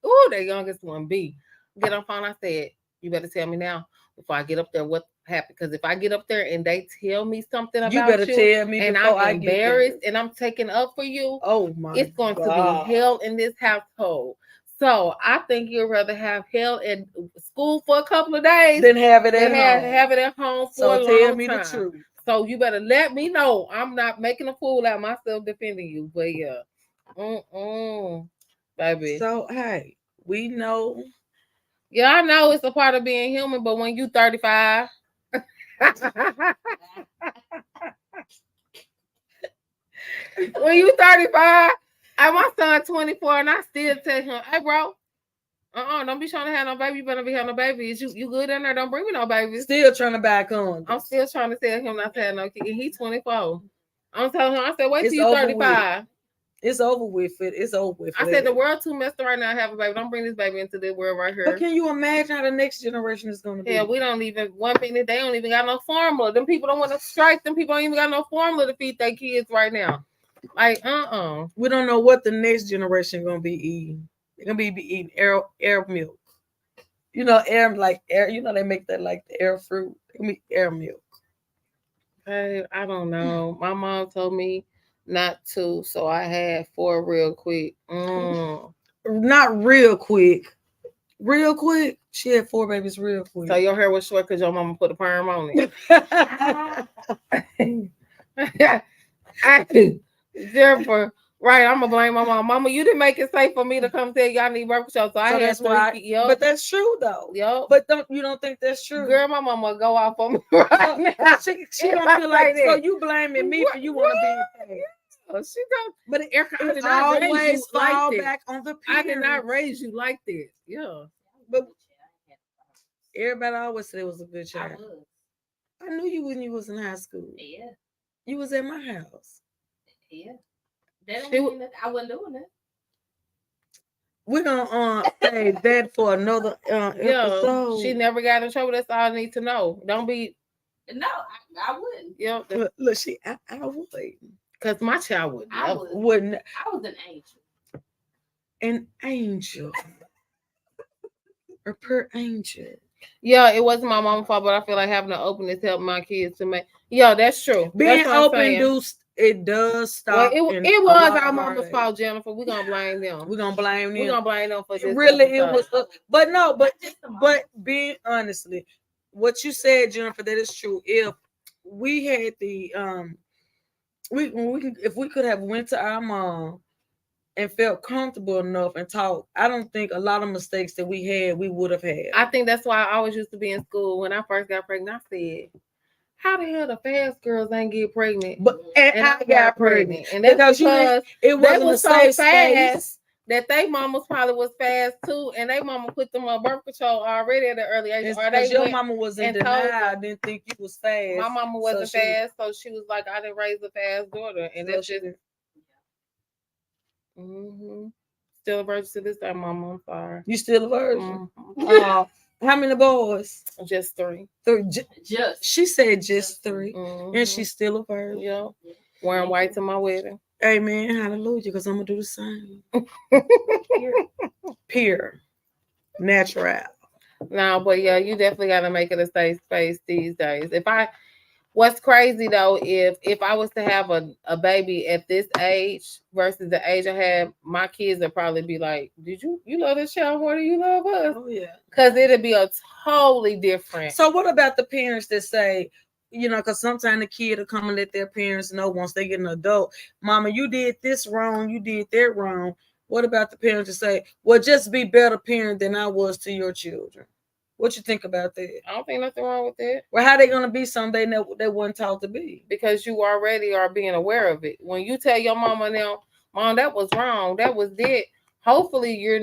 ooh, the youngest one, B, get on phone. I said, "You better tell me now before I get up there what happened. Because if I get up there and they tell me something about You better tell me and before I'm I get embarrassed there. and I'm taking up for you, Oh my it's going God. to be hell in this household." So I think you'd rather have hell in school for a couple of days Then have it at than home. have it at home for So a tell long me time. the truth. So you better let me know I'm not making a fool out of myself defending you. But yeah, baby. So hey, we know. Yeah, I know it's a part of being human, but when you 35, when you 35, my son 24, and I still tell him, "Hey, bro, don't be trying to have no baby. You better be having no babies. You good in there? Don't bring me no babies." Still trying to back on. I'm still trying to tell him not to have no kid. He's 24. I'm telling him, I said, wait It's till you over 35. It's over with it. It's over with. I said the world too messed right now to have a baby. Don't bring this baby into the world right here. But can you imagine how the next generation is going to be? Yeah, we don't even 1 minute. They don't even got no formula. Them people don't want to strike. Them people don't even got no formula to feed their kids right now. Like, we don't know what the next generation going to be eating. They're going to be eating air milk. You know, air. You know, they make that like the air fruit. They going to be air milk. Hey, I don't know. My mom told me not to, so I had 4 real quick. Not real quick. Real quick. She had 4 babies real quick. So your hair was short because your mama put a perm on it. Therefore, right, I'm gonna blame my mom. Mama, you didn't make it safe for me to come tell you I need birth control, so I had that's 3 why. kids. But that's true though. Yup. But you don't think that's true? Girl, my mama go off on me right now. She don't feel like so you blaming me for you want to be. She don't. But Erica, I it did not raise always you like fall that. back on the I did not parents. raise you like this. Yeah. But everybody always said it was a good I child. was. I knew you when you was in high school. Yeah. You was at my house. Yeah. That She don't mean that I wasn't doing it. We're gonna save that for another episode. She never got in trouble. That's all I need to know. Don't be. No, I wouldn't. Yeah. Look, I would. Because my child would. I would. Wouldn't I was an angel. an angel. A per angel. Yeah, it wasn't my mom's fault, but I feel like having an openness helped my kids to make. Yeah, that's true. Being That's what I'm open saying. it does stop. Well, it was our mama's fault, Jennifer. We're gonna blame them. We're gonna blame them. We're gonna blame them for this. Really, episode. it was. But being honestly, what you said, Jennifer, that is true. If we had the if we could have went to our mom and felt comfortable enough and talked, I don't think a lot of mistakes that we had we would have had. I think that's why I always used to be in school. When I first got pregnant, I said, how the hell the fast girls ain't get pregnant? But and I got pregnant. And that's because it wasn't was a so safe fast space. that they mamas probably was fast too, and they mama put them on birth control already at an early age. Or they Your mama was in and denial, didn't think you was fast. my mama wasn't so fast, so she was like, I didn't raise a fast daughter, and that's just still a virgin to this day, mama. I'm sorry. You still a virgin? Mhm. How many boys? Just 3. 3. Just. She said just 3, Mhm. and she's still a virgin. Yeah, wearing white to my wedding. Amen. Hallelujah. Because I'm gonna do the same. Pure. Natural. No, but yeah, you definitely gotta make it a safe space these days. What's crazy though, if I was to have a baby at this age versus the age I had, my kids would probably be like, "Did you love this child more than you love us?" Oh yeah. Because it'd be a totally different. So what about the parents that say, because sometimes the kid will come and let their parents know once they get an adult, Mama, you did this wrong, you did that wrong. What about the parents that say, well, just be better parent than I was to your children? What you think about that? I don't think nothing wrong with that. Well, how they gonna be something they weren't taught to be? Because you already are being aware of it. When you tell your mama now, Mom, that was wrong, that was it. Hopefully, you're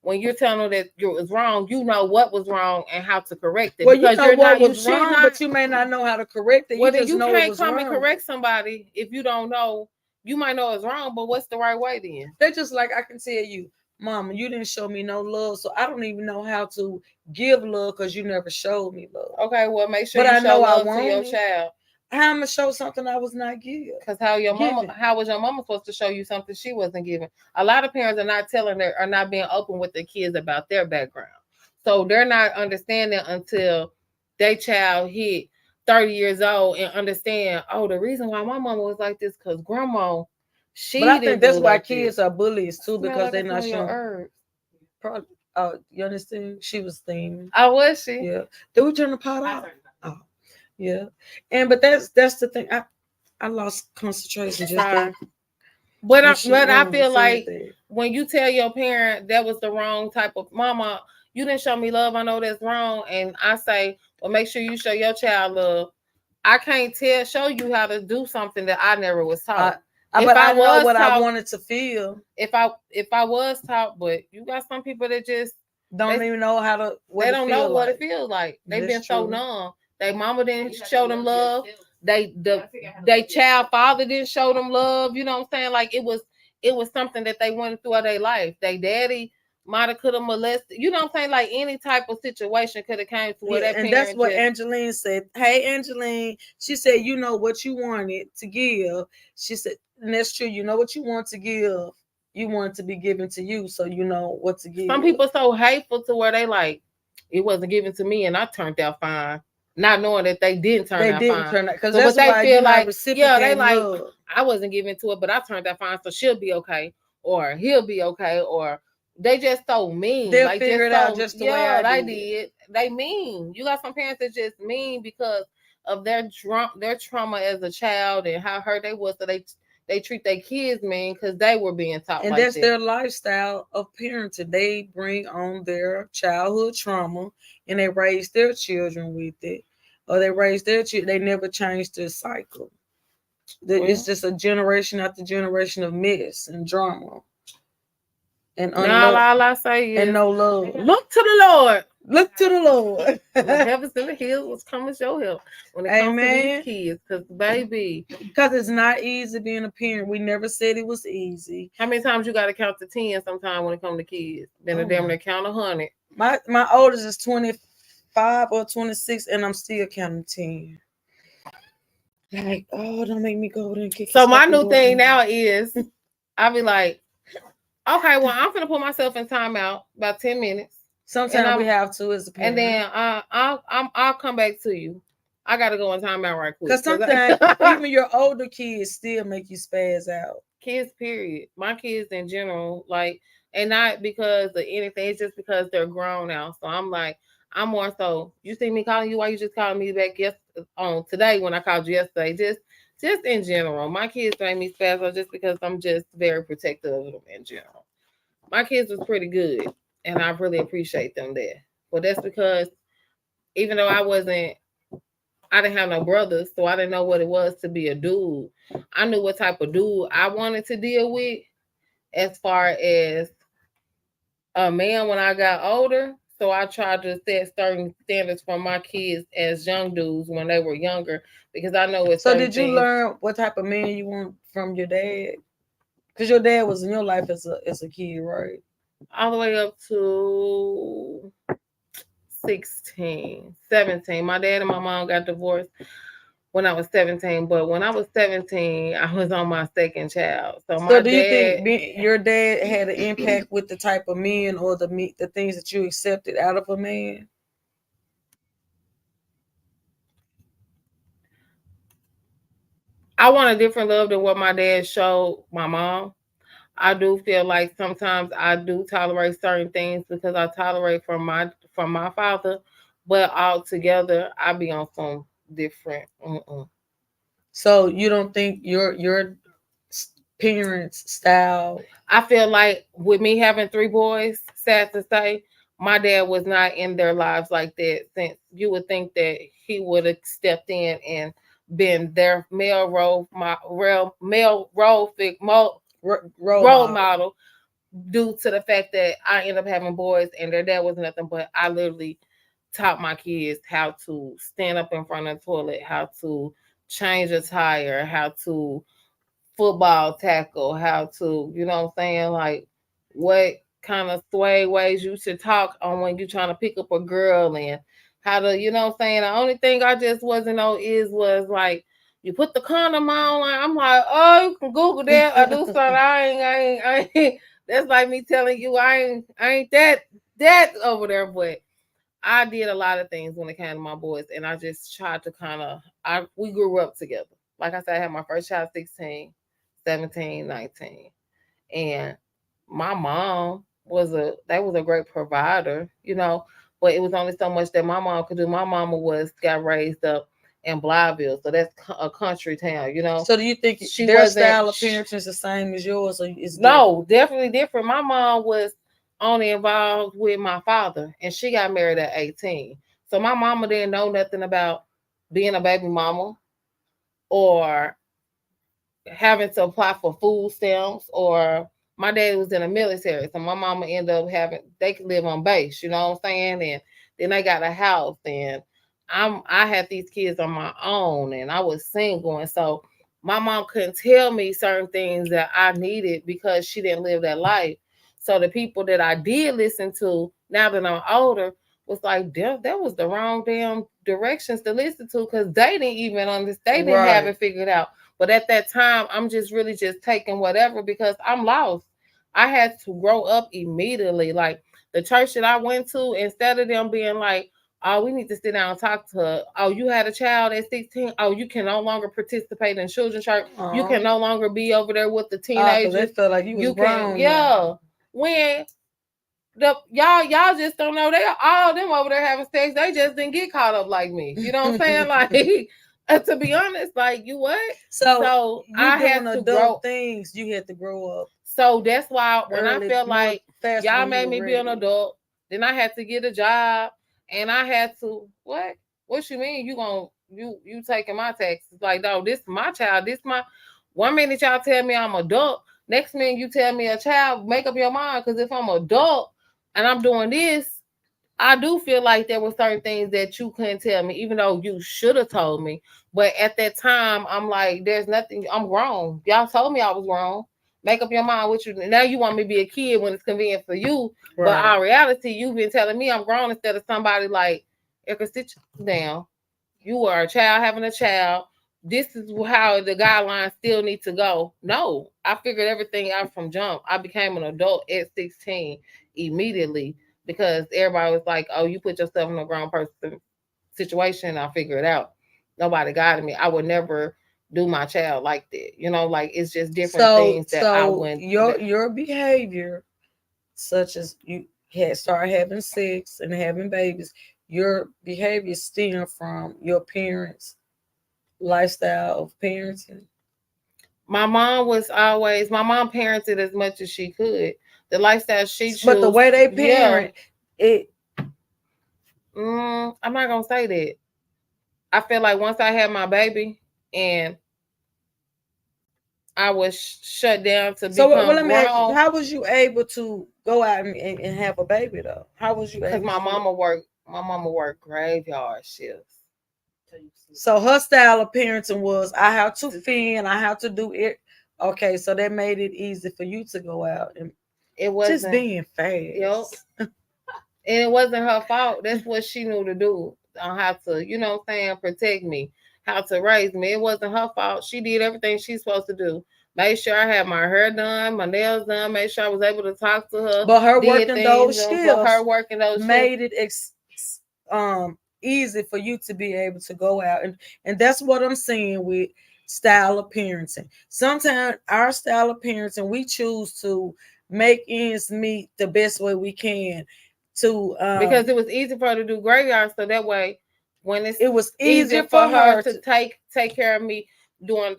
when you're telling her that it was wrong, you know what was wrong and how to correct it. Well, because you know what was you wrong, but you may not know how to correct it. Well, you just you know can't it was come wrong. and correct somebody if you don't know. You might know it's wrong, but what's the right way then? They're just like, I can tell you, Mama, you didn't show me no love, so I don't even know how to give love because you never showed me love. Okay, well, make sure But you I know show I love to want your it. child. How am I gonna show something I was not giving? Because how was your mama supposed to show you something she wasn't giving? A lot of parents are not being open with their kids about their background. So they're not understanding until their child hit 30 years old and understand, oh, the reason why my mama was like this because grandma, But I think that's why kids are bullies too, because they're not showing. Herbs. Probably, you understand? She was steaming. Oh, was she? Yeah. Did we turn the pot off? Oh, yeah. But that's the thing. I lost concentration just there. But I feel like when you tell your parent that was the wrong type of mama, you didn't show me love, I know that's wrong, and I say, well, make sure you show your child love. I can't show you how to do something that I never was taught. But I know what I wanted to feel. If I was taught, but you got some people that just don't even know how to. They don't know what it feels like. They've been so numb. Their mama didn't show them love. They child father didn't show them love. You know what I'm saying? Like it was something that they went through their life. They daddy might have could have molested. You know what I'm saying? Like any type of situation could have came to where that parent. And that's what Angeline said. Hey, Angeline, she said, you know what you wanted to give. She said, and that's true. You know what you want to give. You want it to be given to you, so you know what to give. Some people so hateful to where they like it wasn't given to me, and I turned out fine. Not knowing that they didn't turn out fine. Because that's they why feel like, yeah, they like, love. I wasn't given to it, but I turned out fine, so she'll be okay, or he'll be okay, or they just so mean. They'll like figure it out just the way I they did. did. They mean. You got some parents that just mean because of their trauma as a child and how hurt they was. So they treat their kids mean because they were being taught And like that's that. their lifestyle of parenting. They bring on their childhood trauma and they raise their children with it. Or they raise their children, they never change their cycle. It's just a generation after generation of mess and drama. And Now all I say is and no love. look to the Lord. Look to the Lord. The heavens and the hills was coming your help when it comes to these kids. Because baby, because it's not easy being a parent. We never said it was easy. How many times you got to count to 10 sometimes when it comes to kids? Then a damn near count 100. My oldest is 25 or 26, and I'm still counting 10. Like, oh, don't make me go over there and kick. So my new thing now is, I be like, okay, well, I'm gonna put myself in timeout about 10 minutes. Sometimes we have to as a parent. And then I'll come back to you. I gotta go in timeout right quick. Because sometimes even your older kids still make you spaz out. Kids, period. My kids in general, like, and not because of anything. It's just because they're grown now. So I'm like, I'm more so. You see me calling you? Why you just calling me back on today when I called you yesterday? Just in general, my kids make me spaz out just because I'm just very protective of them in general. My kids was pretty good, and I really appreciate them there. But that's because even though I didn't have no brothers, so I didn't know what it was to be a dude. I knew what type of dude I wanted to deal with as far as a man when I got older. So I tried to set certain standards for my kids as young dudes when they were younger, because I know it's. So did you learn what type of man you want from your dad? Because your dad was in your life as a kid, right? All the way up to 16, 17. My dad and my mom got divorced when I was 17, but when I was 17, I was on my second child. So do you think your dad had an impact with the type of men or the things that you accepted out of a man? I want a different love than what my dad showed my mom. I do feel like sometimes I do tolerate certain things because I tolerate from my father, but altogether I be on some different. So you don't think your parents' style? I feel like with me having 3 boys, sad to say, my dad was not in their lives like that. Since you would think that he would have stepped in and been their role model due to the fact that I ended up having boys and their dad was nothing but I literally taught my kids how to stand up in front of the toilet, how to change a tire, how to football tackle, how to, you know what I'm saying, like what kind of sway ways you should talk on when you're trying to pick up a girl and how to, you know what I'm saying. The only thing I just wasn't on was like, you put the condom on. I'm like, oh, you can Google that or do something. I ain't. That's like me telling you I ain't that over there. But I did a lot of things when it came to my boys, and I just tried to we grew up together. Like I said, I had my first child 16, 17, 19, and my mom was a great provider, you know. But it was only so much that my mom could do. My mama got raised up in Blytheville, so that's a country town, you know. So do you think their style of parenting is the same as yours, or is no, definitely different? My mom was only involved with my father, and she got married at 18. So my mama didn't know nothing about being a baby mama or having to apply for food stamps, or my dad was in the military, so my mama ended up they could live on base, you know what I'm saying? And then they got a house, and I had these kids on my own, and I was single, and so my mom couldn't tell me certain things that I needed because she didn't live that life. So the people that I did listen to, now that I'm older, was like, that was the wrong damn directions to listen to, because they didn't even understand. They didn't have it figured out. But at that time, I'm just really just taking whatever because I'm lost. I had to grow up immediately. Like the church that I went to, instead of them being like, oh, we need to sit down and talk to her. Oh, you had a child at 16. Oh, you can no longer participate in children's church. You can no longer be over there with the teenagers. They felt like you was grown. Yeah. When Y'all just don't know. They all them over there having sex. They just didn't get caught up like me. You know what I'm saying? Like, to be honest, like you what? So you I doing had to adult grow. things. You had to grow up. So that's why when I early, felt more like faster y'all than you made were me be an ready. adult, then I had to get a job, and I had to what? What you mean? You taking my taxes? Like, no, this my child. This my. One minute y'all tell me I'm adult. Next minute you tell me a child. Make up your mind, because if I'm adult and I'm doing this, I do feel like there were certain things that you couldn't tell me, even though you should have told me. But at that time, I'm like, there's nothing. I'm grown. Y'all told me I was grown. Make up your mind what you. Now you want me to be a kid when it's convenient for you. Right. But in reality, you've been telling me I'm grown instead of somebody like, Erica, sit down. You are a child having a child. This is how the guidelines still need to go. No, I figured everything out from jump. I became an adult at 16 immediately, because everybody was like, oh, you put yourself in a grown person situation. I figure it out. Nobody guided me. I would never do my child like that. You know, like it's just different things that I went. Your behavior, such as you had started having sex and having babies, your behavior stem from your parents' lifestyle of parenting. My mom parented as much as she could. The lifestyle she chose. But the way they parent, it. I'm not gonna say that. I feel like once I had my baby and I was shut down to become well, let me ask you, grown. how was you able to go out and have a baby though? How was you? Because my mama worked graveyard shifts. So her style of parenting was, I have to fend, I have to do it. Okay, so that made it easy for you to go out and it wasn't just being fast. Yep. And it wasn't her fault. That's what she knew to do. On how to, you know what I'm saying, protect me, how to raise me. It wasn't her fault. She did everything she's supposed to do. Made sure I had my hair done, my nails done, made sure I was able to talk to her. But her working those shifts made it easy for you to be able to go out. And that's what I'm saying with style of parenting. Sometimes our style of parenting, we choose to make ends meet the best way we can. Because it was easy for her to do graveyard, so that way when it was easier for her to take care of me during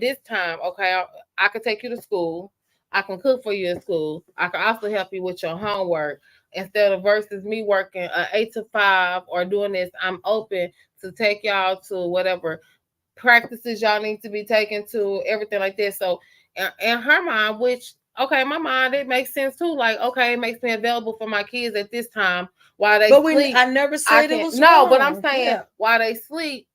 this time. Okay, I could take you to school, I can cook for you at school, I can also help you with your homework, instead of versus me working 8 to 5 or doing this. I'm open to take y'all to whatever practices y'all need to be taken to, everything like this. So in her mind, which okay, my mind, it makes sense too. Like, okay, it makes me available for my kids at this time while they sleep. I never said it was no, wrong. but I'm saying while they sleep,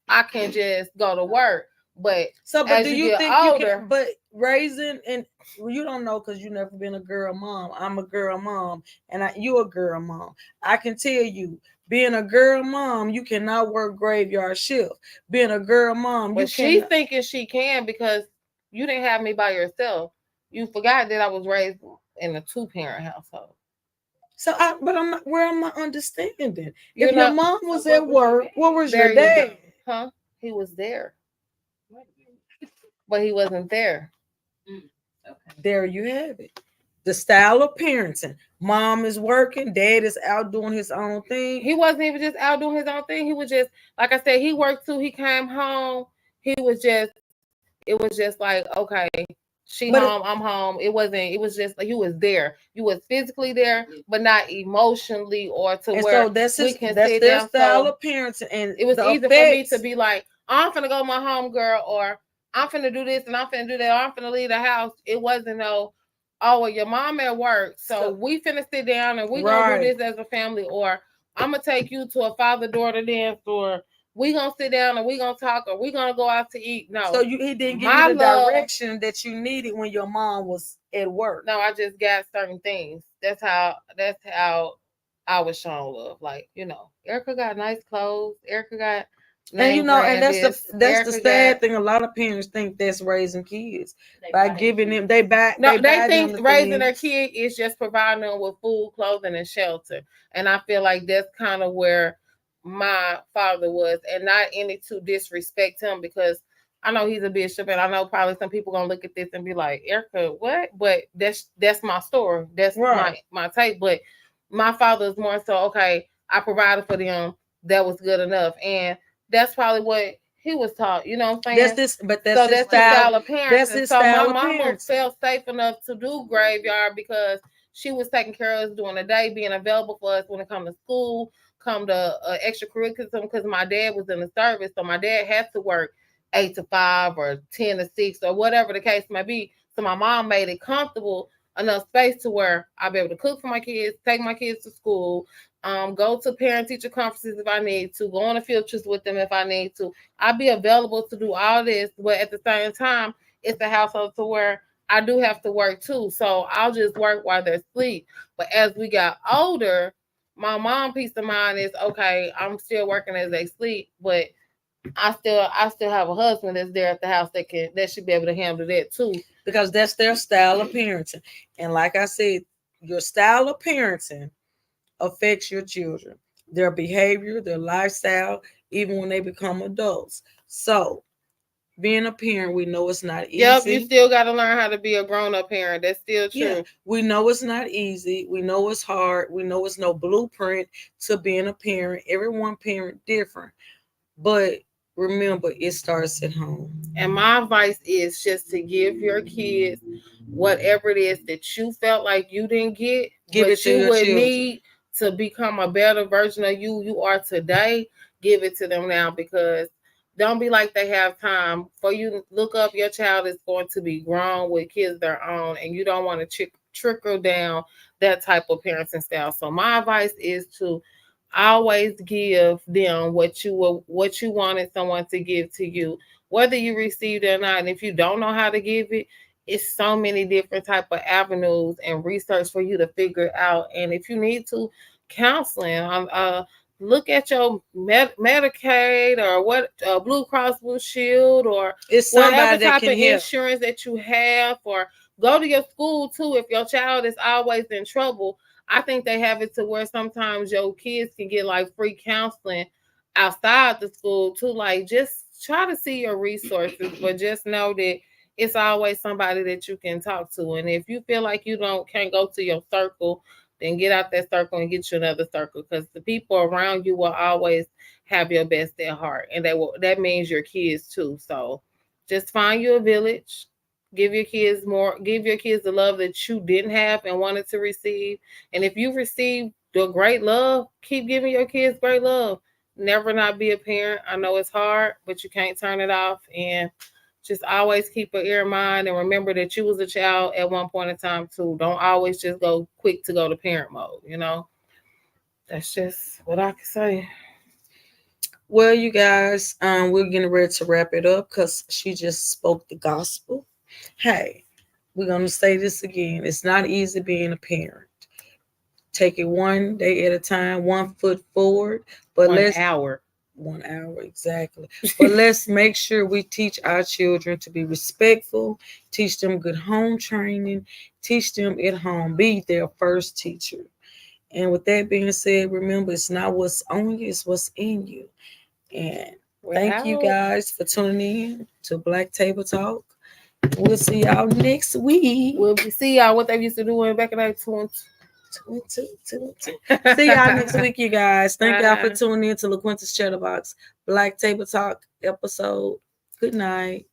I can just go to work. But so, but do you think older, you can? But raising, and you don't know because you never been a girl mom. I'm a girl mom, and you a girl mom. I can tell you, being a girl mom, you cannot work graveyard shift. Being a girl mom, but she's thinking she can because you didn't have me by yourself. You forgot that I was raised in a 2-parent household. So, but I'm not. Where am I understanding? If your mom was at work, what was your dad? Huh? He was there, but he wasn't there. Okay. There you have it. The style of parenting. Mom is working, dad is out doing his own thing. He wasn't even just out doing his own thing. He was just, like I said, he worked too. He came home. It was just like, okay, home, I'm home. It was just like you was there. You was physically there, but not emotionally or to where so that's we can that's sit their down. style of parenting. And it was easy for me to be like, I'm finna go to my home girl, or I'm finna do this and I'm finna do that, or I'm finna leave the house. It wasn't no, oh, well, your mom at work, so we finna sit down and we gonna do this as a family, or I'm gonna take you to a father-daughter dance, or we gonna sit down and we gonna talk, or we gonna go out to eat. No. So he didn't give you the direction that you needed when your mom was at work. No, I just got certain things. That's how I was shown love. Like, Erica got nice clothes. Erica got and that's the sad thing. A lot of parents think that's raising kids by giving them they think raising their kid is just providing them with food, clothing, and shelter. And I feel like that's kind of where my father was, and not any to disrespect him, because I know he's a bishop, and I know probably some people gonna look at this and be like, Erica, what? But that's my story. That's Right. my take. But my father is more so, okay, I provided for them. That was good enough. And that's probably what he was taught. You know what I'm saying? That's this, but that's So his that's his style. style of parenting. That's his so style my of mama parenting. felt safe enough to do graveyard because she was taking care of us during the day, being available for us when it come to school, come to extracurriculum, because my dad was in the service. So my dad had to work 8 to 5 or 10 to 6 or whatever the case may be. So my mom made it comfortable enough space to where I'll be able to cook for my kids, take my kids to school, go to parent teacher conferences if I need to, go on a field trips with them if I need to. I'll be available to do all this, but at the same time, it's a household to where I do have to work too. So I'll just work while they're asleep. But as we got older, my mom peace of mind is okay, I'm still working as they sleep, but I still have a husband that's there at the house that should be able to handle that too. Because that's their style of parenting. And like I said, your style of parenting affects your children, their behavior, their lifestyle, even when they become adults. So being a parent, we know it's not easy. Yep, you still got to learn how to be a grown-up parent. That's still true. Yeah, we know it's not easy. We know it's hard. We know it's no blueprint to being a parent. Everyone parent different. But remember, it starts at home. And my advice is just to give your kids whatever it is that you felt like you didn't get, Give it to you your would children. need to become a better version of you are today. Give it to them now, because don't be like they have time for you to look up. Your child is going to be grown with kids of their own, and you don't want to trickle down that type of parenting style. So my advice is to always give them what you wanted someone to give to you, whether you received it or not. And if you don't know how to give it, it's so many different type of avenues and research for you to figure out. And if you need to, counseling, look at your Medicaid or what Blue Cross Blue Shield or It's whatever somebody that type can of help. insurance that you have, or go to your school too. If your child is always in trouble, I think they have it to where sometimes your kids can get like free counseling outside the school too. Like, just try to see your resources, but just know that it's always somebody that you can talk to. And if you feel like you can't go to your circle, then get out that circle and get you another circle, because the people around you will always have your best at heart, and that means your kids too. So just find you a village. Give your kids the love that you didn't have and wanted to receive. And if you received the great love, keep giving your kids great love. Never not be a parent. I know it's hard, but you can't turn it off. And just always keep an ear in mind and remember that you was a child at one point in time too. Don't always just go quick to go to parent mode, That's just what I can say. Well, you guys, we're getting ready to wrap it up because she just spoke the gospel. Hey, we're going to say this again. It's not easy being a parent. Take it one day at a time, 1 foot forward. But 1 let's hour. 1 hour, exactly. But let's make sure we teach our children to be respectful, teach them good home training, teach them at home, be their first teacher. And with that being said, remember, it's not what's on you, it's what's in you. And thank you guys for tuning in to Black Table Talk. We'll see y'all next week. We'll see y'all what they used to do back in the 20s. See y'all next week, you guys. Thank y'all for tuning in to LaQuinta's Chatterbox Black Table Talk episode. Good night.